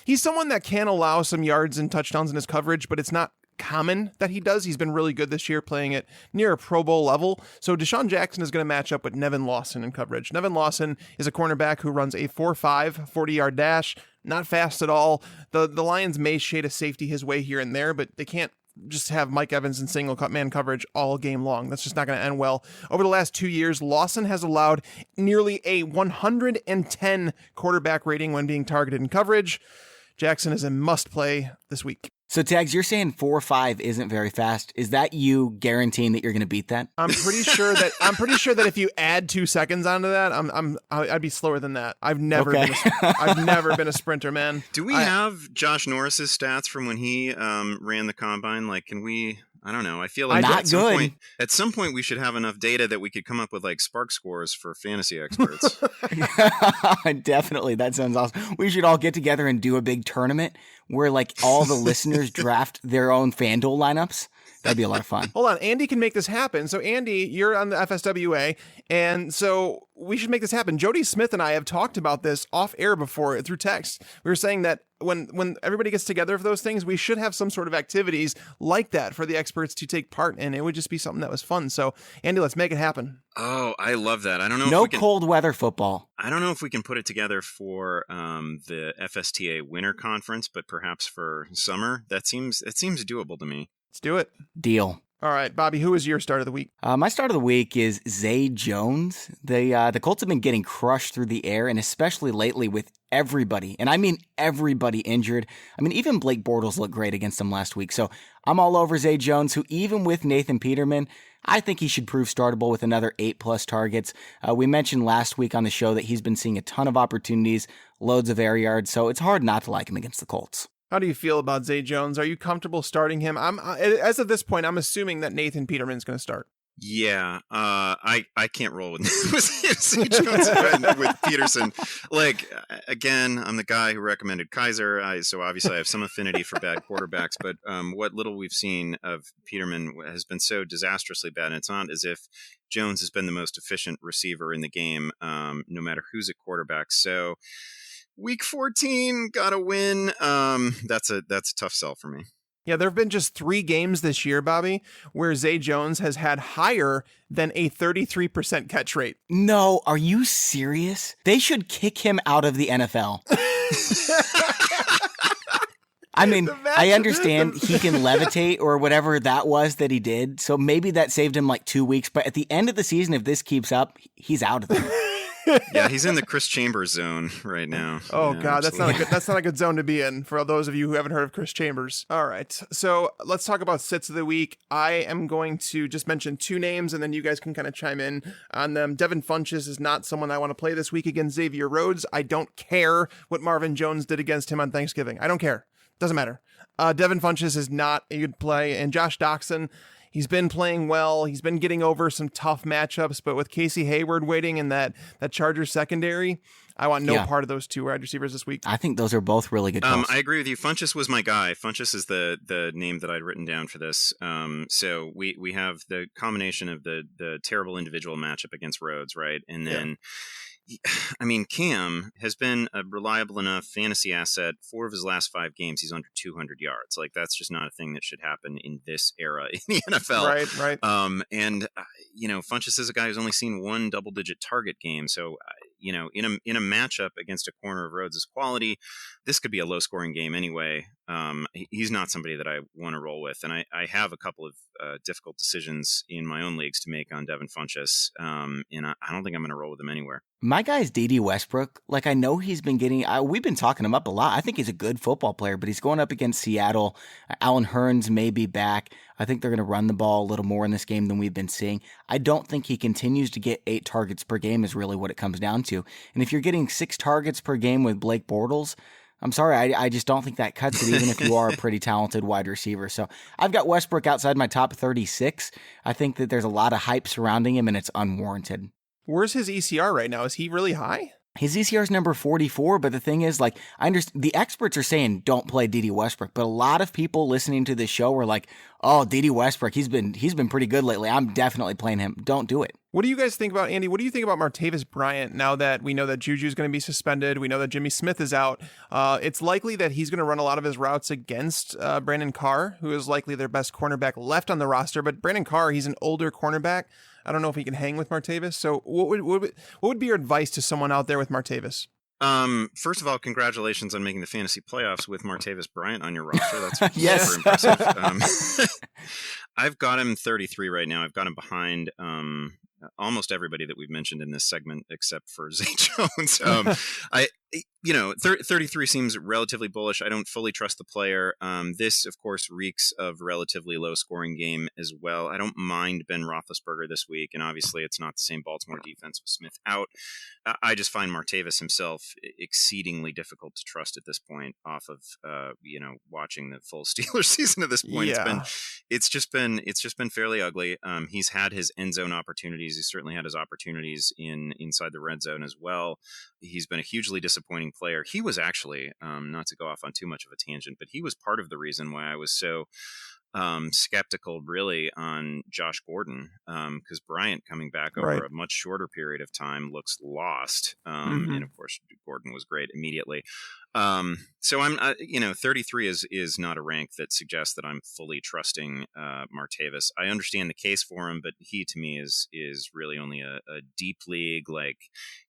Speaker 2: he's someone that can allow some yards and touchdowns in his coverage, but it's not common that he does. He's been really good this year, playing at near a Pro Bowl level. So Deshaun Jackson is going to match up with Nevin Lawson in coverage. Nevin Lawson is a cornerback who runs a 4.5 40-yard dash, not fast at all. The Lions may shade a safety his way here and there, but they can't just have Mike Evans in single man coverage all game long. That's just not going to end well. Over the last 2 years, Lawson has allowed nearly a 110 quarterback rating when being targeted in coverage. Jackson is a must play this week.
Speaker 1: So Tags, you're saying 4.5 isn't very fast. Is that you guaranteeing that you're going to beat that?
Speaker 2: I'm pretty sure that if you add 2 seconds onto that, I'd be slower than that. I've never been a sprinter, man.
Speaker 3: Do we have Josh Norris's stats from when he ran the combine? Like, can we? I don't know. I feel like at some point we should have enough data that we could come up with like Spark scores for fantasy experts.
Speaker 1: Definitely. That sounds awesome. We should all get together and do a big tournament where like all the listeners draft their own FanDuel lineups. That'd be a lot of fun.
Speaker 2: Hold on, Andy can make this happen. So Andy, you're on the FSWA, and so we should make this happen. Jody Smith and I have talked about this off air before through text. We were saying that when everybody gets together for those things, we should have some sort of activities like that for the experts to take part in. It would just be something that was fun. So Andy, let's make it happen.
Speaker 3: Oh, I love that. I don't know.
Speaker 1: No
Speaker 3: if we can,
Speaker 1: cold weather football.
Speaker 3: I don't know if we can put it together for the FSTA Winter Conference, but perhaps for summer. That seems doable to me.
Speaker 2: Let's do it.
Speaker 1: Deal.
Speaker 2: All right, Bobby, who is your start of the week?
Speaker 1: My start of the week is Zay Jones. The Colts have been getting crushed through the air, and especially lately with everybody, and I mean everybody injured. I mean, even Blake Bortles looked great against them last week. So I'm all over Zay Jones, who even with Nathan Peterman, I think he should prove startable with another 8+ targets. We mentioned last week on the show that he's been seeing a ton of opportunities, loads of air yards, so it's hard not to like him against the Colts.
Speaker 2: How do you feel about Zay Jones? Are you comfortable starting him? As of this point, I'm assuming that Nathan Peterman's going to start.
Speaker 3: Yeah, I can't roll with Zay Jones with Peterson. Like, again, I'm the guy who recommended Kaiser, so obviously I have some affinity for bad quarterbacks. But what little we've seen of Peterman has been so disastrously bad, and it's not as if Jones has been the most efficient receiver in the game, no matter who's at quarterback. So Week 14, gotta win. That's a tough sell for me.
Speaker 2: Yeah, there have been just 3 games this year, Bobby, where Zay Jones has had higher than a 33% catch rate.
Speaker 1: No, are you serious? They should kick him out of the NFL. I mean, I understand he can levitate or whatever that was that he did, so maybe that saved him like 2 weeks, but at the end of the season, if this keeps up, he's out of there.
Speaker 3: Yeah, he's in the Chris Chambers zone right now.
Speaker 2: Oh
Speaker 3: yeah,
Speaker 2: God,
Speaker 3: absolutely.
Speaker 2: that's not a good zone to be in for those of you who haven't heard of Chris Chambers. All right, so let's talk about sits of the week. I am going to just mention 2 names, and then you guys can kind of chime in on them. Devin Funchess is not someone I want to play this week against Xavier Rhodes. I don't care what Marvin Jones did against him on Thanksgiving. I don't care. Doesn't matter. Devin Funchess is not a good play, and Josh Doxson, he's been playing well. He's been getting over some tough matchups, but with Casey Hayward waiting in that Chargers secondary, I want no part of those 2 wide receivers this week.
Speaker 1: I think those are both really good calls.
Speaker 3: I agree with you. Funchess was my guy. Funchess is the name that I'd written down for this. So we have the combination of the terrible individual matchup against Rhodes, right? And then I mean, Cam has been a reliable enough fantasy asset. 4 of his last 5 games, he's under 200 yards. Like, that's just not a thing that should happen in this era in the NFL.
Speaker 2: Right.
Speaker 3: And Funchess is a guy who's only seen 1 double-digit target game. So, in a matchup against a corner of Rhodes' quality, this could be a low-scoring game anyway. He's not somebody that I want to roll with. And I have a couple of difficult decisions in my own leagues to make on Devin Funchess. And I don't think I'm going to roll with him anywhere.
Speaker 1: My guy's D.D. Westbrook. Like, I know he's been getting, we've been talking him up a lot. I think he's a good football player, but he's going up against Seattle. Alan Hearns may be back. I think they're going to run the ball a little more in this game than we've been seeing. I don't think he continues to get 8 targets per game is really what it comes down to. And if you're getting 6 targets per game with Blake Bortles, I'm sorry, I just don't think that cuts it, even if you are a pretty talented wide receiver. So I've got Westbrook outside my top 36. I think that there's a lot of hype surrounding him, and it's unwarranted.
Speaker 2: Where's his ECR right now? Is he really high?
Speaker 1: His ECR is number 44, but the thing is, like, I understand the experts are saying don't play D.D. Westbrook, but a lot of people listening to this show are like, "Oh, D.D. Westbrook, he's been pretty good lately. I'm definitely playing him." Don't do it.
Speaker 2: What do you guys think about, Andy? What do you think about Martavis Bryant now that we know that Juju's going to be suspended? We know that Jimmy Smith is out. It's likely that he's going to run a lot of his routes against Brandon Carr, who is likely their best cornerback left on the roster. But Brandon Carr, he's an older cornerback. I don't know if he can hang with Martavis. So what would be your advice to someone out there with Martavis?
Speaker 3: First of all, congratulations on making the fantasy playoffs with Martavis Bryant on your roster. That's
Speaker 1: Yes.
Speaker 3: super impressive. I've got him 33 right now. I've got him behind almost everybody that we've mentioned in this segment except for Zay Jones. 33 seems relatively bullish. I don't fully trust the player. This, of course, reeks of relatively low-scoring game as well. I don't mind Ben Roethlisberger this week, and obviously it's not the same Baltimore defense with Smith out. I just find Martavis himself exceedingly difficult to trust at this point off of, watching the full Steelers season at this point.
Speaker 2: Yeah.
Speaker 3: It's just been fairly ugly. He's had his end zone opportunities. He certainly had his opportunities inside the red zone as well. He's been a hugely disappointing player. He was actually, not to go off on too much of a tangent, but he was part of the reason why I was so skeptical really on Josh Gordon, because Bryant coming back over
Speaker 2: Right.
Speaker 3: a much shorter period of time looks lost.
Speaker 2: Mhm.
Speaker 3: And of course, Gordon was great immediately. So I'm, 33 is not a rank that suggests that I'm fully trusting Martavis. I understand the case for him, but he to me is really only a deep league, like,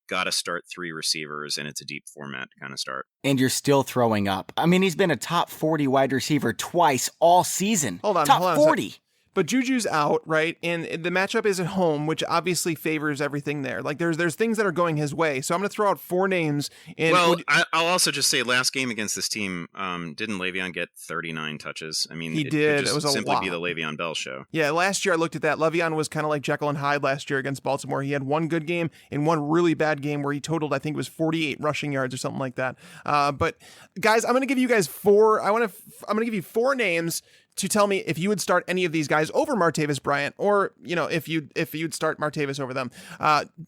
Speaker 3: got to start 3 receivers and it's a deep format kind of start.
Speaker 1: And you're still throwing up. I mean, he's been a top 40 wide receiver twice all season.
Speaker 2: Hold on,
Speaker 1: top
Speaker 2: hold on
Speaker 1: 40.
Speaker 2: But Juju's out, right? And the matchup is at home, which obviously favors everything there. Like there's things that are going his way. So I'm going to throw out 4 names. And
Speaker 3: well, I'll also just say last game against this team, didn't Le'Veon get 39 touches? I mean,
Speaker 2: he
Speaker 3: it
Speaker 2: did.
Speaker 3: Could just
Speaker 2: it was a
Speaker 3: simply
Speaker 2: lot.
Speaker 3: be the Le'Veon Bell show.
Speaker 2: Yeah, last year I looked at that. Le'Veon was kind of like Jekyll and Hyde last year against Baltimore. He had one good game and one really bad game where he totaled, I think it was 48 rushing yards or something like that. But guys, I'm going to give you guys 4. I'm going to give you 4 names to tell me if you would start any of these guys over Martavis Bryant, or if you'd start Martavis over them.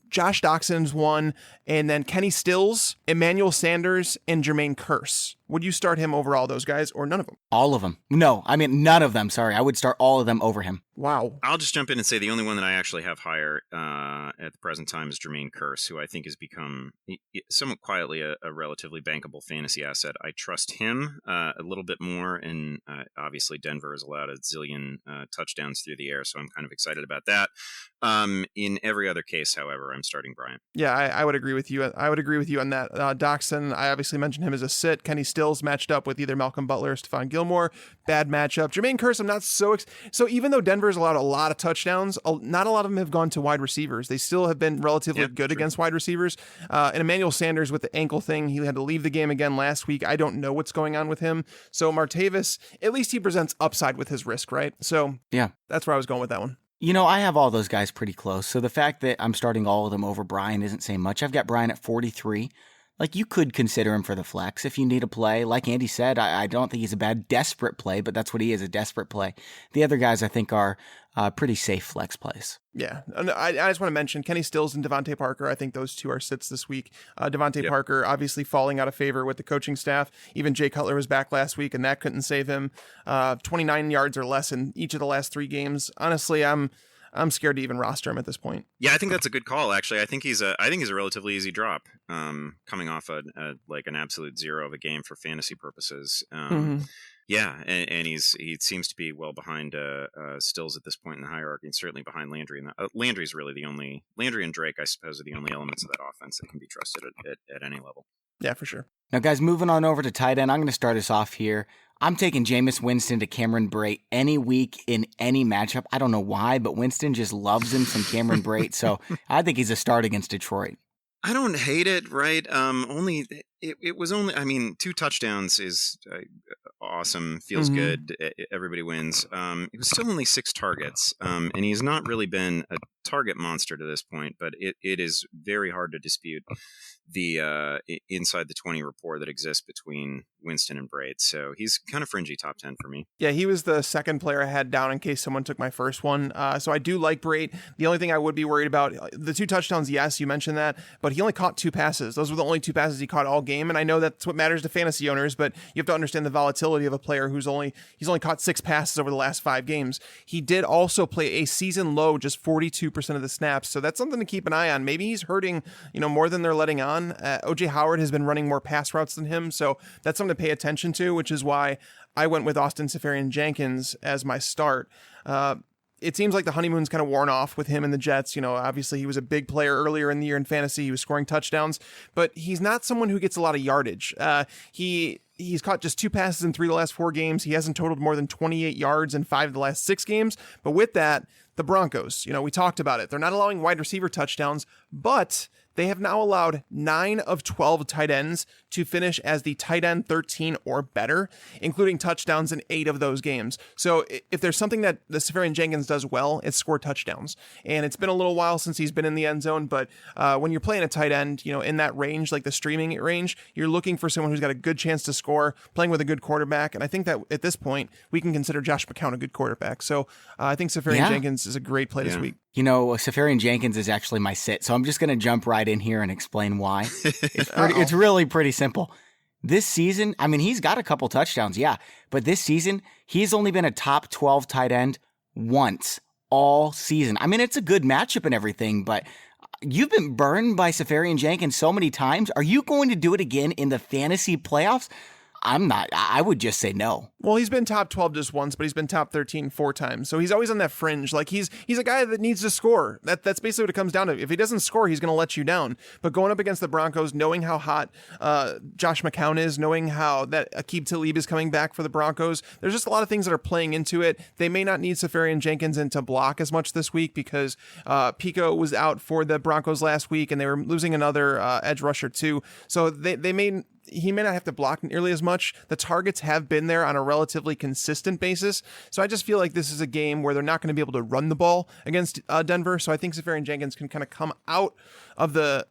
Speaker 2: Josh Doxson's one, and then Kenny Stills, Emmanuel Sanders, and Jermaine Kearse. Would you start him over all those guys, or none of them?
Speaker 1: All of them. No, I mean, none of them. Sorry. I would start all of them over him.
Speaker 2: Wow.
Speaker 3: I'll just jump in and say the only one that I actually have higher at the present time is Jermaine Kearse, who I think has become somewhat quietly a relatively bankable fantasy asset. I trust him a little bit more, and obviously Denver has allowed a zillion touchdowns through the air, so I'm kind of excited about that. In every other case, however, I'm starting Bryant.
Speaker 2: Yeah, I would agree with you. I would agree with you on that. Doxson, I obviously mentioned him as a sit. Kenny Stills matched up with either Malcolm Butler or Stephon Gilmore. Bad matchup. Jermaine Kearse, I'm not so even though Denver's allowed a lot of touchdowns, not a lot of them have gone to wide receivers. They still have been relatively good against wide receivers. And Emmanuel Sanders with the ankle thing, he had to leave the game again last week. I don't know what's going on with him. So Martavis, at least he presents upside with his risk, right? So
Speaker 1: yeah,
Speaker 2: that's where I was going with that one.
Speaker 1: I have all those guys pretty close. So the fact that I'm starting all of them over Brian isn't saying much. I've got Brian at 43. Like, you could consider him for the flex if you need a play. Like Andy said, I don't think he's a bad desperate play, but that's what he is, a desperate play. The other guys I think are pretty safe flex plays.
Speaker 2: Yeah, and I just want to mention Kenny Stills and Devontae Parker. I think those 2 are sits this week. Devontae Parker obviously falling out of favor with the coaching staff. Even Jay Cutler was back last week, and that couldn't save him. 29 yards or less in each of the last 3 games. Honestly, I'm scared to even roster him at this point.
Speaker 3: Yeah, I think that's a good call. Actually, I think he's a relatively easy drop, coming off like an absolute zero of a game for fantasy purposes. Yeah, and he seems to be well behind Stills at this point in the hierarchy, and certainly behind Landry. And Landry's really Landry and Drake, I suppose, are the only elements of that offense that can be trusted at any level.
Speaker 2: Yeah, for sure.
Speaker 1: Now, guys, moving on over to tight end, I'm going to start us off here. I'm taking Jameis Winston to Cameron Brate any week in any matchup. I don't know why, but Winston just loves him some Cameron Brate, so I think he's a start against Detroit.
Speaker 3: I don't hate it, right? It was only, 2 touchdowns is awesome, feels good, everybody wins. It was still only 6 targets, and he's not really been a target monster to this point, but it is very hard to dispute the inside the 20 rapport that exists between Winston and Brate. So he's kind of fringy top 10 for me.
Speaker 2: Yeah, he was the second player I had down in case someone took my first one. So I do like Brate. The only thing I would be worried about, the 2 touchdowns, yes, you mentioned that, but he only caught 2 passes. Those were the only 2 passes he caught all game. And I know that's what matters to fantasy owners, but you have to understand the volatility of a player he's only caught 6 passes over the last 5 games. He did also play a season low, just 42% of the snaps. So that's something to keep an eye on. Maybe he's hurting, more than they're letting on. OJ Howard has been running more pass routes than him. So that's something to pay attention to, which is why I went with Austin Seferian-Jenkins as my start. It seems like the honeymoon's kind of worn off with him and the Jets. Obviously he was a big player earlier in the year in fantasy. He was scoring touchdowns, but he's not someone who gets a lot of yardage. He's caught just 2 passes in 3 of the last 4 games. He hasn't totaled more than 28 yards in 5 of the last 6 games. But with that, the Broncos, we talked about it. They're not allowing wide receiver touchdowns, but they have now allowed 9 of 12 tight ends to finish as the tight end 13 or better, including touchdowns in 8 of those games. So if there's something that the Seferian-Jenkins does well, it's score touchdowns. And it's been a little while since he's been in the end zone, but when you're playing a tight end, in that range, like the streaming range, you're looking for someone who's got a good chance to score, playing with a good quarterback. And I think that at this point, we can consider Josh McCown a good quarterback. So I think Seferian-Jenkins is a great play this week.
Speaker 1: Seferian-Jenkins is actually my sit, so I'm just going to jump right in here and explain why. It's really pretty simple. This season, I mean, he's got a couple touchdowns, yeah, but this season, he's only been a top 12 tight end once all season. I mean, it's a good matchup and everything, but you've been burned by Safarian Jenkins so many times. Are you going to do it again in the fantasy playoffs? I'm not. I would just say no.
Speaker 2: Well, he's been top 12 just once, but he's been top 13 4 times. So he's always on that fringe. Like he's a guy that needs to score. That's basically what it comes down to. If he doesn't score, he's going to let you down. But going up against the Broncos, knowing how hot Josh McCown is, knowing how that Aqib Talib is coming back for the Broncos, there's just a lot of things that are playing into it. They may not need Safarian Jenkins in to block as much this week because Pico was out for the Broncos last week, and they were losing another edge rusher too. So he may not have to block nearly as much. The targets have been there on a relatively consistent basis. So I just feel like this is a game where they're not going to be able to run the ball against Denver. So I think Safarian Jenkins can kind of come out of the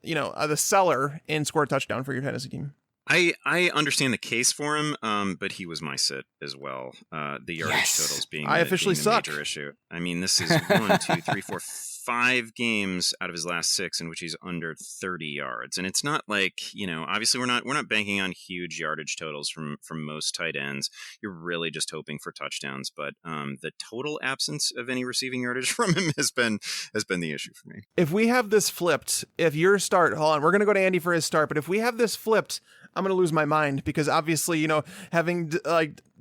Speaker 2: cellar and score a touchdown for your fantasy team.
Speaker 3: I understand the case for him, but he was my sit as well. The yardage totals being
Speaker 2: officially
Speaker 3: being
Speaker 2: suck.
Speaker 3: The major issue. I mean, this is 1, 2, 3, 4, 5 games out of his last 6 in which he's under 30 yards, and it's not like, obviously we're not banking on huge yardage totals from most tight ends. You're really just hoping for touchdowns, but the total absence of any receiving yardage from him has been the issue for me.
Speaker 2: If we have this flipped, if your start, hold on, we're gonna go to Andy for his start, but if we have this flipped, I'm going to lose my mind because obviously, having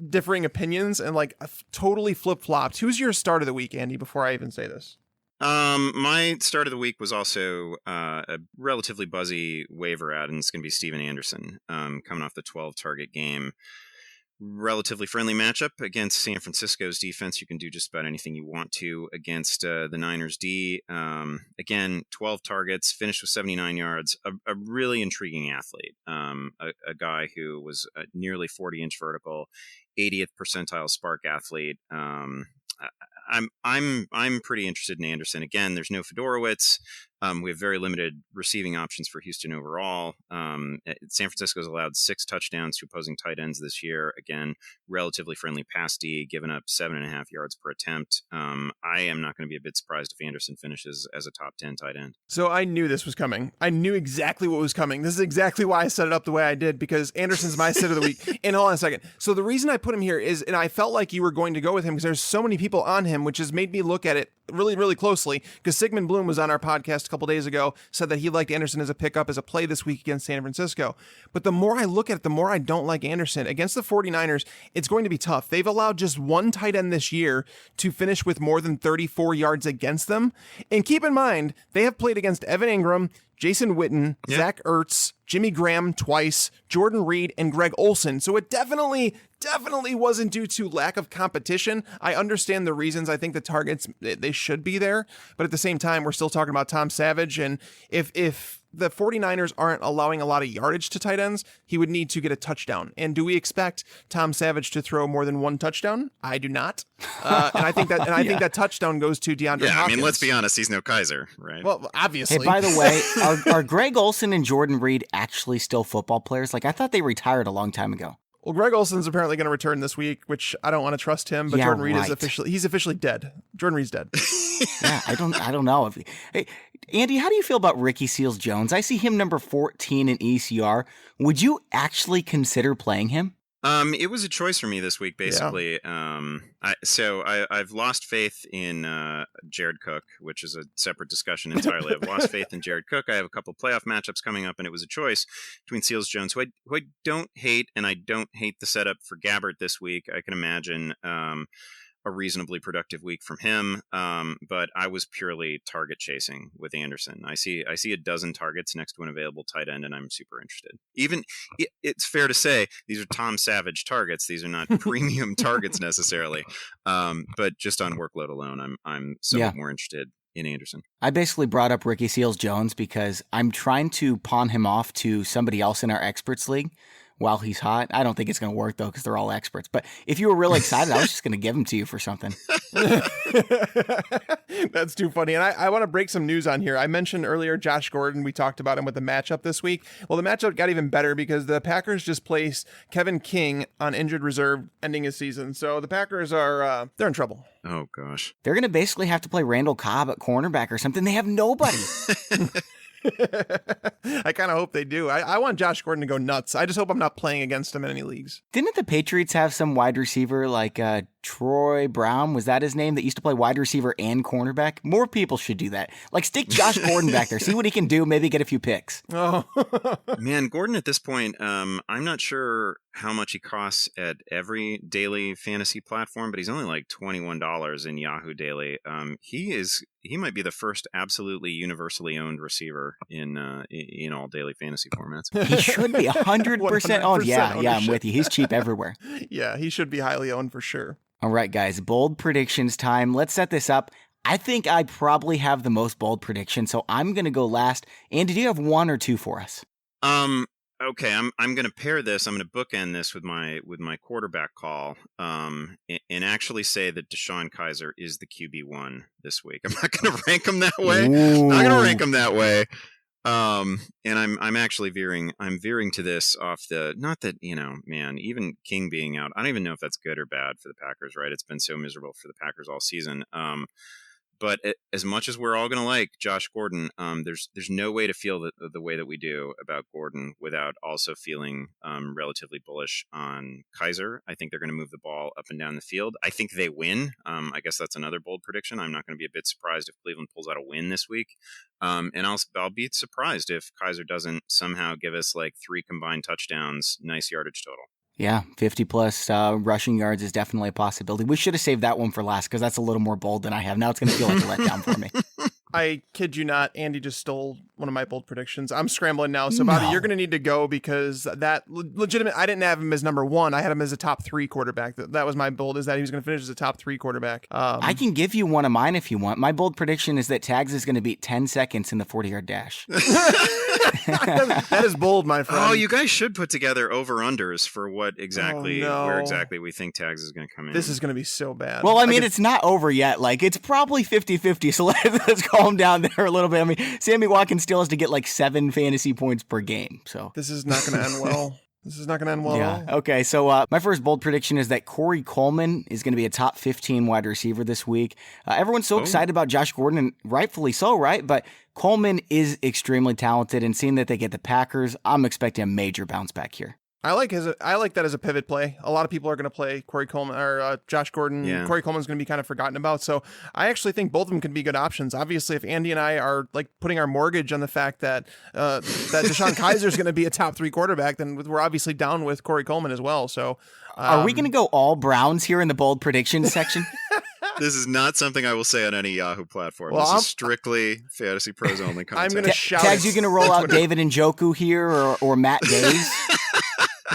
Speaker 2: differing opinions and totally flip-flopped. Who's your start of the week, Andy, before I even say this?
Speaker 3: My start of the week was also a relatively buzzy waiver ad, and it's going to be Steven Anderson, coming off the 12 target game. Relatively friendly matchup against San Francisco's defense. You can do just about anything you want to against the Niners D. Again, 12 targets, finished with 79 yards. A really intriguing athlete. A guy who was a nearly 40-inch vertical, 80th percentile spark athlete. I'm pretty interested in Anderson. Again, there's no Fedorowicz. We have very limited receiving options for Houston overall. San Francisco's allowed 6 touchdowns to opposing tight ends this year. Again, relatively friendly pass D, giving up 7.5 yards per attempt. I am not going to be a bit surprised if Anderson finishes as a top 10 tight end.
Speaker 2: So I knew this was coming. I knew exactly what was coming. This is exactly why I set it up the way I did, because Anderson's my sit of the week. And hold on a second. So the reason I put him here is, and I felt like you were going to go with him because there's so many people on him, which has made me look at it really, really closely, because Sigmund Bloom was on our podcast a couple days ago, said that he liked Anderson as a pickup, as a play this week against San Francisco. But the more I look at it, the more I don't like Anderson. Against the 49ers, it's going to be tough. They've allowed just one tight end this year to finish with more than 34 yards against them. And keep in mind, they have played against Evan Ingram, Jason Witten, Zach Ertz, Jimmy Graham twice, Jordan Reed, and Greg Olsen. So it definitely wasn't due to lack of competition. I understand the reasons. I think the targets, they should be there. But at the same time, we're still talking about Tom Savage. And if the 49ers aren't allowing a lot of yardage to tight ends, he would need to get a touchdown. And do we expect Tom Savage to throw more than one touchdown? I do not. And I think that touchdown goes to DeAndre Hopkins.
Speaker 3: I mean, let's be honest, he's no Kaiser, right?
Speaker 2: Well, obviously.
Speaker 1: Hey, by the way, are Greg Olsen and Jordan Reed actually still football players? I thought they retired a long time ago.
Speaker 2: Well, Greg Olsen's apparently going to return this week, which I don't want to trust him, but Jordan Reed is officially dead. Jordan Reed's dead.
Speaker 1: Yeah, I don't know. Hey, Andy, how do you feel about Ricky Seals-Jones? I see him number 14 in ECR. Would you actually consider playing him?
Speaker 3: It was a choice for me this week, basically. Yeah. I've lost faith in Jared Cook, which is a separate discussion entirely. I've lost faith in Jared Cook. I have a couple playoff matchups coming up, and it was a choice between Seals-Jones, who I don't hate, and I don't hate the setup for Gabbert this week. I can imagine a reasonably productive week from him, but I was purely target chasing with Anderson. I see a dozen targets next to an available tight end, and I'm super interested. Even it's fair to say these are Tom Savage targets; these are not premium targets necessarily. But just on workload alone, I'm somewhat more interested in Anderson.
Speaker 1: I basically brought up Ricky Seals-Jones because I'm trying to pawn him off to somebody else in our experts league while he's hot. I don't think it's going to work, though, because they're all experts. But if you were really excited, I was just going to give him to you for something.
Speaker 2: That's too funny. And I want to break some news on here. I mentioned earlier Josh Gordon. We talked about him with the matchup this week. Well, the matchup got even better because the Packers just placed Kevin King on injured reserve, ending his season. So the Packers are they're in trouble.
Speaker 3: Oh, gosh.
Speaker 1: They're going to basically have to play Randall Cobb at cornerback or something. They have nobody.
Speaker 2: I kind kind of hope they do. I want Josh Gordon to go nuts. I just hope I'm not playing against him in any leagues.
Speaker 1: Didn't the Patriots have some wide receiver like Troy Brown? Was that his name that used to play wide receiver and cornerback? More people should do that. Like stick Josh Gordon back there. See what he can do. Maybe get a few picks.
Speaker 2: Oh,
Speaker 3: Man, Gordon at this point, I'm not sure how much he costs at every daily fantasy platform, but he's only like $21 in Yahoo Daily. He might be the first absolutely universally owned receiver in all daily fantasy formats.
Speaker 1: He should be 100% owned. Yeah,
Speaker 2: ownership.
Speaker 1: I'm with you. He's cheap everywhere.
Speaker 2: Yeah, he should be highly owned for sure.
Speaker 1: All right, guys, bold predictions time. Let's set this up. I think I probably have the most bold prediction, so I'm going to go last. Andy, do you have one or two for us?
Speaker 3: Okay, I'm going to pair this. I'm going to bookend this with my quarterback call, and actually say that Deshaun Kaiser is the QB1 this week. I'm not going to rank him that way.
Speaker 1: Ooh.
Speaker 3: Not going to rank him that way. And I'm actually veering to this off the, not that, man, even King being out, I don't even know if that's good or bad for the Packers, right? It's been so miserable for the Packers all season. But as much as we're all going to like Josh Gordon, there's no way to feel the way that we do about Gordon without also feeling relatively bullish on Kaiser. I think they're going to move the ball up and down the field. I think they win. I guess that's another bold prediction. I'm not going to be a bit surprised if Cleveland pulls out a win this week. And I'll be surprised if Kaiser doesn't somehow give us like 3 combined touchdowns, nice yardage total.
Speaker 1: Yeah, 50-plus rushing yards is definitely a possibility. We should have saved that one for last because that's a little more bold than I have. Now it's going to feel like a letdown for me.
Speaker 2: I kid you not, Andy just stole one of my bold predictions. I'm scrambling now. So, Bobby, you're going to need to go because that legitimate, I didn't have him as number 1. I had him as a top 3 quarterback. That was my bold, is that he was going to finish as a top 3 quarterback.
Speaker 1: I can give you one of mine if you want. My bold prediction is that Tags is going to beat 10 seconds in the 40-yard dash.
Speaker 2: That is bold, my friend.
Speaker 3: Oh, you guys should put together over-unders for what exactly, where exactly we think Tags is going to come in.
Speaker 2: This is going to be so bad.
Speaker 1: Well, I mean, it's not over yet. Like, it's probably 50-50, so let's calm down there a little bit. I mean, Sammy Watkins still has to get like 7 fantasy points per game. So
Speaker 2: this is not going to end well. This is not going to end well at all.
Speaker 1: Okay, so my first bold prediction is that Corey Coleman is going to be a top 15 wide receiver this week. Everyone's so excited about Josh Gordon, and rightfully so, right? But Coleman is extremely talented, and seeing that they get the Packers, I'm expecting a major bounce back here.
Speaker 2: I like that as a pivot play. A lot of people are going to play Corey Coleman or Josh Gordon. Yeah. Corey Coleman's going to be kind of forgotten about. So I actually think both of them can be good options. Obviously, if Andy and I are like putting our mortgage on the fact that that Deshaun Kaiser is going to be a top 3 quarterback, then we're obviously down with Corey Coleman as well. So
Speaker 1: are we going to go all Browns here in the bold predictions section?
Speaker 3: This is not something I will say on any Yahoo platform. Well, this is strictly Fantasy Pros only content.
Speaker 2: I'm going to shout.
Speaker 1: Tags, you going to roll out David Njoku here or Matt Days?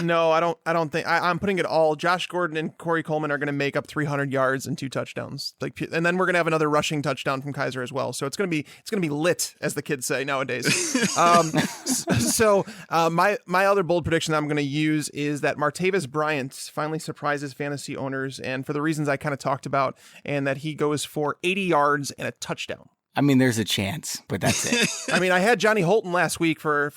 Speaker 2: No, I don't think I'm putting it all. Josh Gordon and Corey Coleman are going to make up 300 yards and 2 touchdowns. And then we're going to have another rushing touchdown from Kaiser as well. So it's going to be lit, as the kids say nowadays. My other bold prediction that I'm going to use is that Martavis Bryant finally surprises fantasy owners, and for the reasons I kind of talked about, and that he goes for 80 yards and a touchdown.
Speaker 1: I mean, there's a chance, but that's it.
Speaker 2: I mean, I had Johnny Holton last week for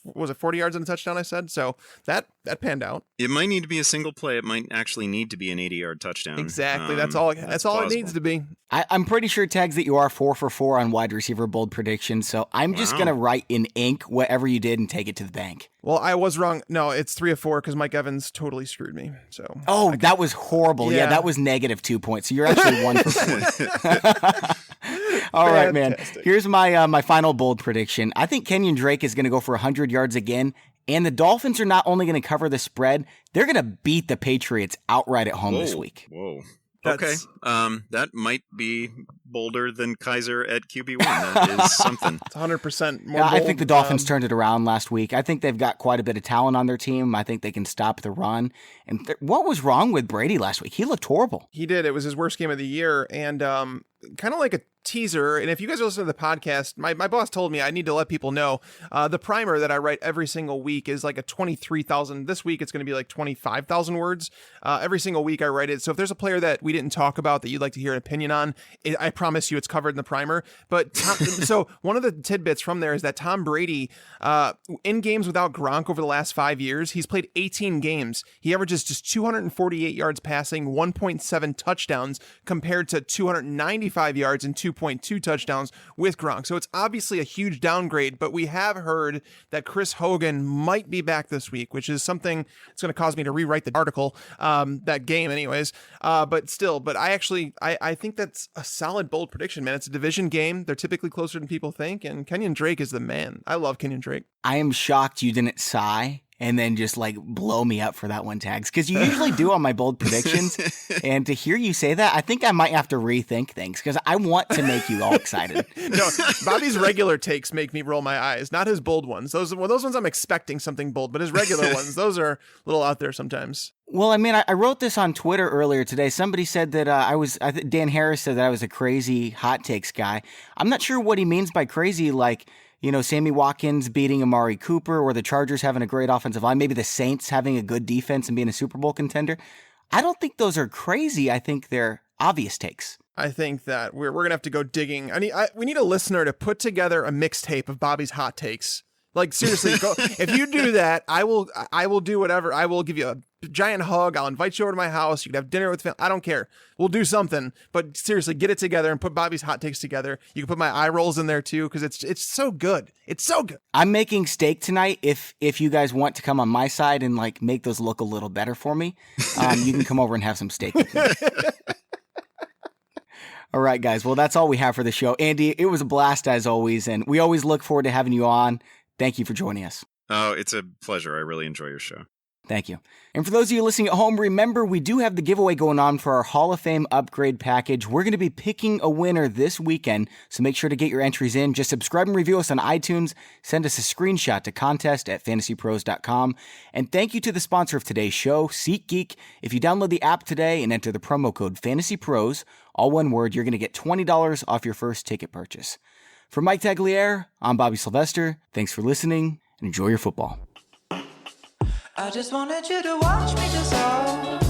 Speaker 2: was it 40 yards and a touchdown? I said so that panned out.
Speaker 3: It might need to be a single play. It might actually need to be an 80-yard touchdown.
Speaker 2: Exactly. That's all it needs to be.
Speaker 1: I'm pretty sure, Tags, that you are 4 for 4 on wide receiver bold predictions. So I'm just gonna write in ink whatever you did and take it to the bank.
Speaker 2: Well, I was wrong. No, it's 3 of 4 because Mike Evans totally screwed me. So
Speaker 1: that was horrible. Yeah, that was -2 points. So you're actually 1 for 4. All right, man. Here's my final bold prediction. I think Kenyon Drake is going to go for 100 yards again, and the Dolphins are not only going to cover the spread, they're going to beat the Patriots outright at home this week.
Speaker 3: Whoa. Okay. That might be bolder than Kaiser at QB1. That is something.
Speaker 2: It's 100% more bold.
Speaker 1: I think the Dolphins turned it around last week. I think they've got quite a bit of talent on their team. I think they can stop the run. And what was wrong with Brady last week? He looked horrible.
Speaker 2: He did. It was his worst game of the year. And kind of like a teaser, and if you guys listen to the podcast, my boss told me I need to let people know the primer that I write every single week is like a 23,000. This week it's going to be like 25,000 words. Every single week I write it. So if there's a player that we didn't talk about that you'd like to hear an opinion on, I promise you it's covered in the primer. But so one of the tidbits from there is that Tom Brady, in games without Gronk over the last 5 years, he's played 18 games. He averages just 248 yards passing, 1.7 touchdowns compared to 295 yards and 2.2 touchdowns with Gronk. So it's obviously a huge downgrade, but we have heard that Chris Hogan might be back this week, which is something that's going to cause me to rewrite the article, that game anyways. But I think that's a solid, bold prediction, man. It's a division game. They're typically closer than people think, and Kenyon Drake is the man. I love Kenyon Drake.
Speaker 1: I am shocked you didn't sigh and then just like blow me up for that one, Tags, because you usually do on my bold predictions. And to hear you say that, I think I might have to rethink things because I want to make you all excited.
Speaker 2: No, Bobby's regular takes make me roll my eyes, not his bold ones. Those ones I'm expecting something bold, but his regular ones, those are a little out there sometimes.
Speaker 1: Well, I mean, I wrote this on Twitter earlier today. Somebody said that Dan Harris said that I was a crazy hot takes guy. I'm not sure what he means by crazy, like, you know, Sammy Watkins beating Amari Cooper or the Chargers having a great offensive line, maybe the Saints having a good defense and being a Super Bowl contender. I don't think those are crazy. I think they're obvious takes.
Speaker 2: I think that we're going to have to go digging. We need a listener to put together a mixtape of Bobby's hot takes. Like, seriously, if you do that, I will do whatever. I will give you a giant hug. I'll invite you over to my house. You can have dinner with family. I don't care. We'll do something. But seriously, get it together and put Bobby's hot takes together. You can put my eye rolls in there too, because it's so good. It's so good.
Speaker 1: I'm making steak tonight. If you guys want to come on my side and like make those look a little better for me, you can come over and have some steak with me. All right, guys. Well, that's all we have for the show. Andy, it was a blast as always, and we always look forward to having you on. Thank you for joining us.
Speaker 3: Oh, it's a pleasure. I really enjoy your show.
Speaker 1: Thank you. And for those of you listening at home, remember we do have the giveaway going on for our Hall of Fame upgrade package. We're going to be picking a winner this weekend, so make sure to get your entries in. Just subscribe and review us on iTunes. Send us a screenshot to contest@fantasypros.com. And thank you to the sponsor of today's show, SeatGeek. If you download the app today and enter the promo code FANTASYPROS, all one word, you're going to get $20 off your first ticket purchase. For Mike Tagliere, I'm Bobby Sylvester. Thanks for listening and enjoy your football.
Speaker 4: I just wanted you to watch me dissolve.